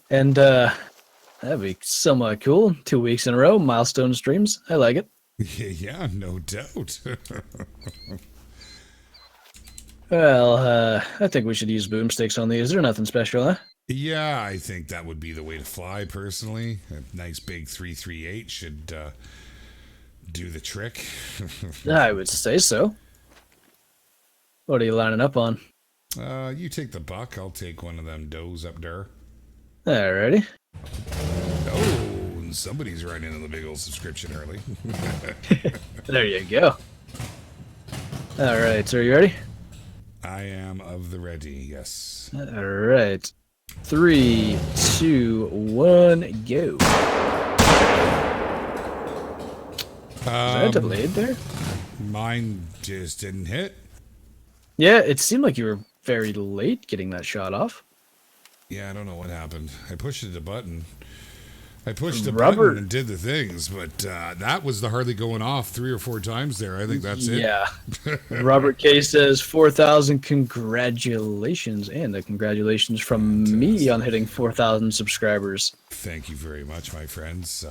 And that'd be somewhat cool. 2 weeks in a row, Milestone streams. I like it. Yeah, no doubt. Well, I think we should use boomsticks on these. They're nothing special, huh? Yeah, I think that would be the way to fly, personally. A nice big 338 should do the trick. I would say so. What are you lining up on? You take the buck. I'll take one of them does up there. Alrighty. Oh, and somebody's right into the big old subscription early. There you go. Alright, so are you ready? I am of the ready, yes. Alright. 3, 2, 1, go. Is that delayed there? Mine just didn't hit. Yeah, it seemed like you were very late getting that shot off. Yeah, I don't know what happened. I pushed the button. I pushed the Robert- button and did the things, but that was the hardly going off 3 or 4 times there. I think that's it. Yeah. Robert K says 4,000 congratulations, and the congratulations from me on hitting 4,000 subscribers. Thank you very much, my friends.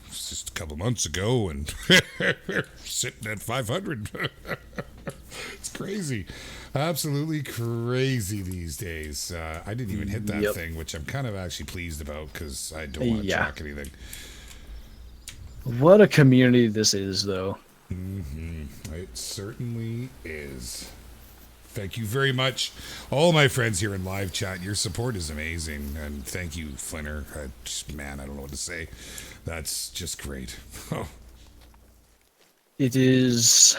was just a couple months ago, and sitting at 500. It's crazy. Absolutely crazy these days. I didn't even hit that thing, which I'm kind of actually pleased about because I don't want to track anything. What a community this is, though. It certainly is. Thank you very much, all my friends here in live chat. Your support is amazing, and thank you, Flinter. Man, I don't know what to say. That's just great. It is.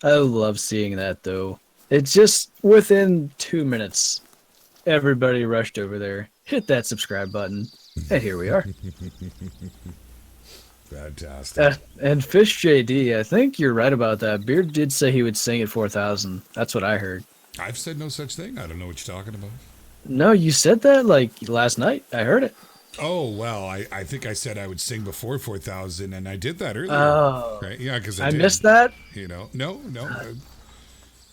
I love seeing that, though. It's just within 2 minutes, everybody rushed over there, hit that subscribe button, and here we are. Fantastic. And Fish JD, I think you're right about that. Beard did say he would sing at 4,000. That's what I heard. I've said no such thing. I don't know what you're talking about. No, you said that like last night. I heard it. Oh, well, I think I said I would sing before 4,000, and I did that earlier. Oh. Right? Yeah, because I missed that? You know, no.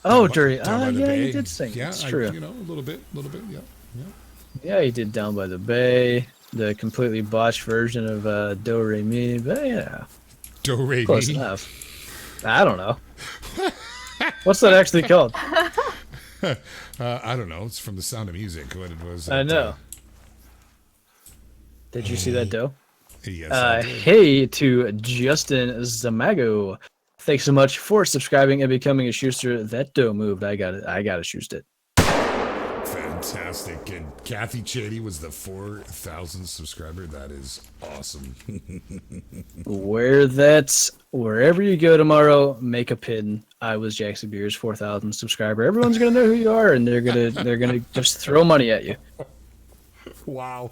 Yeah, you did sing. Yeah, it's true. a little bit, yeah. Yeah, he did Down by the Bay, the completely botched version of Do Re Mi, but yeah. Do Re Mi? Close enough. I don't know. What's that actually called? I don't know. It's from The Sound of Music. What it was. I know. Did you see that, Doe? Yes, I did. Hey to Justin Zamago. Thanks so much for subscribing and becoming a Schuster. That Doe moved. I got to Schuster. Fantastic. And Kathy Cheney was the 4,000th subscriber. That is awesome. Wherever you go tomorrow, make a pin. I was Jackson Beer's 4,000 subscriber. Everyone's gonna know who you are, and they're gonna just throw money at you. Wow.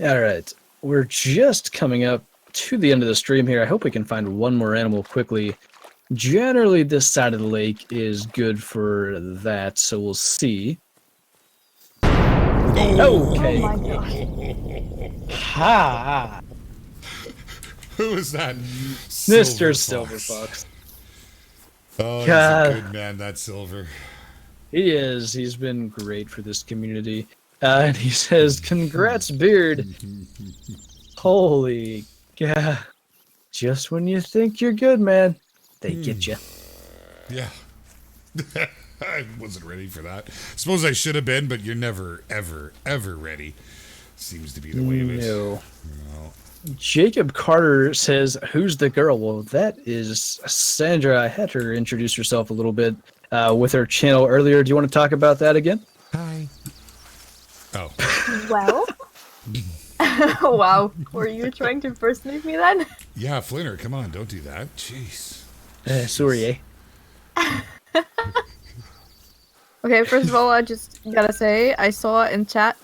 All right, we're just coming up to the end of the stream here. I hope we can find one more animal quickly. Generally, this side of the lake is good for that, so we'll see. Okay. Oh my gosh. Ha! Who is that? Mr. Silverfox. Oh, he's God. a good man, that Silver. He is. He's been great for this community. And he says, "Congrats, Beard." Holy God. Just when you think you're good, man, they get you. Yeah. I wasn't ready for that. Suppose I should have been, but you're never, ever, ever ready. Seems to be the way of it. No. Jacob Carter says, "Who's the girl?" Well, that is Sandra. I had her introduce herself a little bit with her channel earlier. Do you want to talk about that again? Hi. Oh. Well. Wow. Were you trying to impersonate me then? Yeah, Flinter, come on, don't do that. Jeez. Sorry, Okay, first of all, I just gotta say, I saw in chat,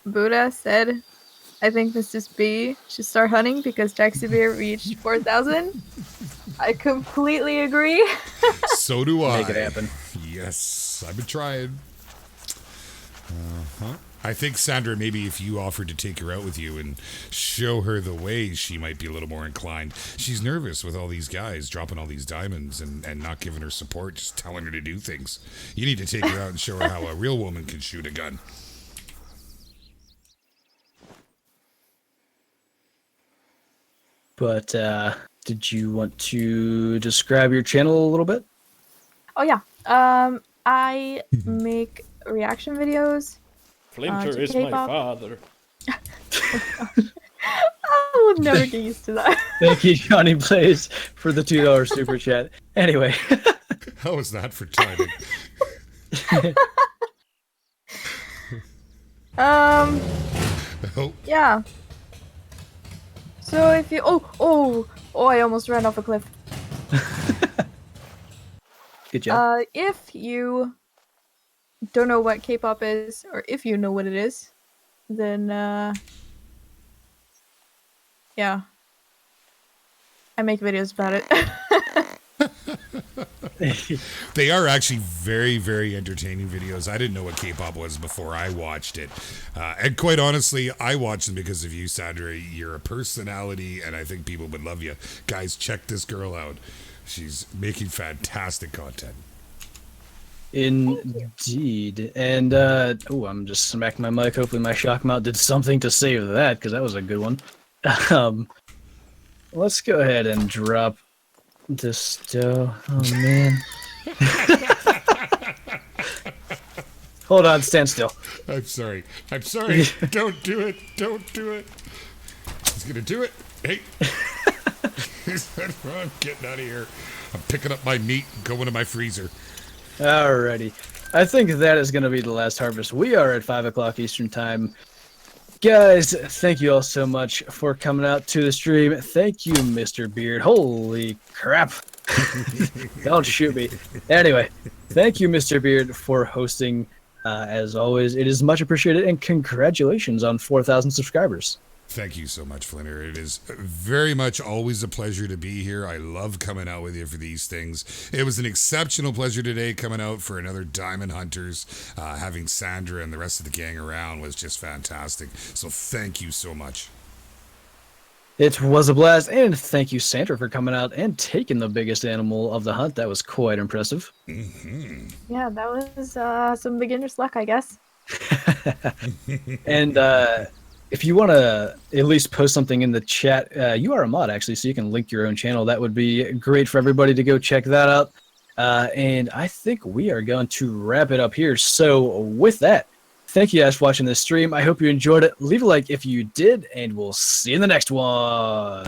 Boota said, I think Mrs. B should start hunting because Jacksonville reached 4,000. I completely agree. So do I. Make it happen. Yes, I've been trying. I think, Sandra, maybe if you offered to take her out with you and show her the way, she might be a little more inclined. She's nervous with all these guys dropping all these diamonds and not giving her support, just telling her to do things. You need to take her out and show her how a real woman can shoot a gun. But did you want to describe your channel a little bit? Oh yeah. I make reaction videos. Flinter is K-pop. my father. I will never get used to that. Thank you, Johnny Blaze, for the $2 super chat. Anyway. How was that for timing? Oh. Yeah. So if you oh, I almost ran off a cliff. Good job. If you don't know what K-pop is, or if you know what it is, then yeah, I make videos about it. They are actually very, very entertaining videos. I didn't know what K-pop was before I watched it. And quite honestly, I watched them because of you, Sandra. You're a personality, and I think people would love you. Guys, check this girl out. She's making fantastic content. Indeed. And, I'm just smacking my mic. Hopefully my shock mount did something to save that, because that was a good one. Let's go ahead and drop this dough. Oh, man. Hold on, stand still. I'm sorry. Don't do it. He's gonna do it. Hey. I'm getting out of here. I'm picking up my meat and going to my freezer. Alrighty. I think that is going to be the last harvest. We are at 5 o'clock Eastern Time. Guys, thank you all so much for coming out to the stream. Thank you, Mr. Beard. Holy crap. Don't shoot me. Anyway, thank you, Mr. Beard, for hosting. As always, it is much appreciated, and congratulations on 4,000 subscribers. Thank you so much, Flinter. It is very much always a pleasure to be here. I love coming out with you for these things. It was an exceptional pleasure today coming out for another Diamond Hunters. Having Sandra and the rest of the gang around was just fantastic. So thank you so much. It was a blast, and thank you, Sandra, for coming out and taking the biggest animal of the hunt. That was quite impressive. Mm-hmm. Yeah, that was some beginner's luck, I guess. And if you want to at least post something in the chat, you are a mod, actually, so you can link your own channel. That would be great for everybody to go check that out. And I think we are going to wrap it up here. So with that, thank you guys for watching this stream. I hope you enjoyed it. Leave a like if you did, and we'll see you in the next one.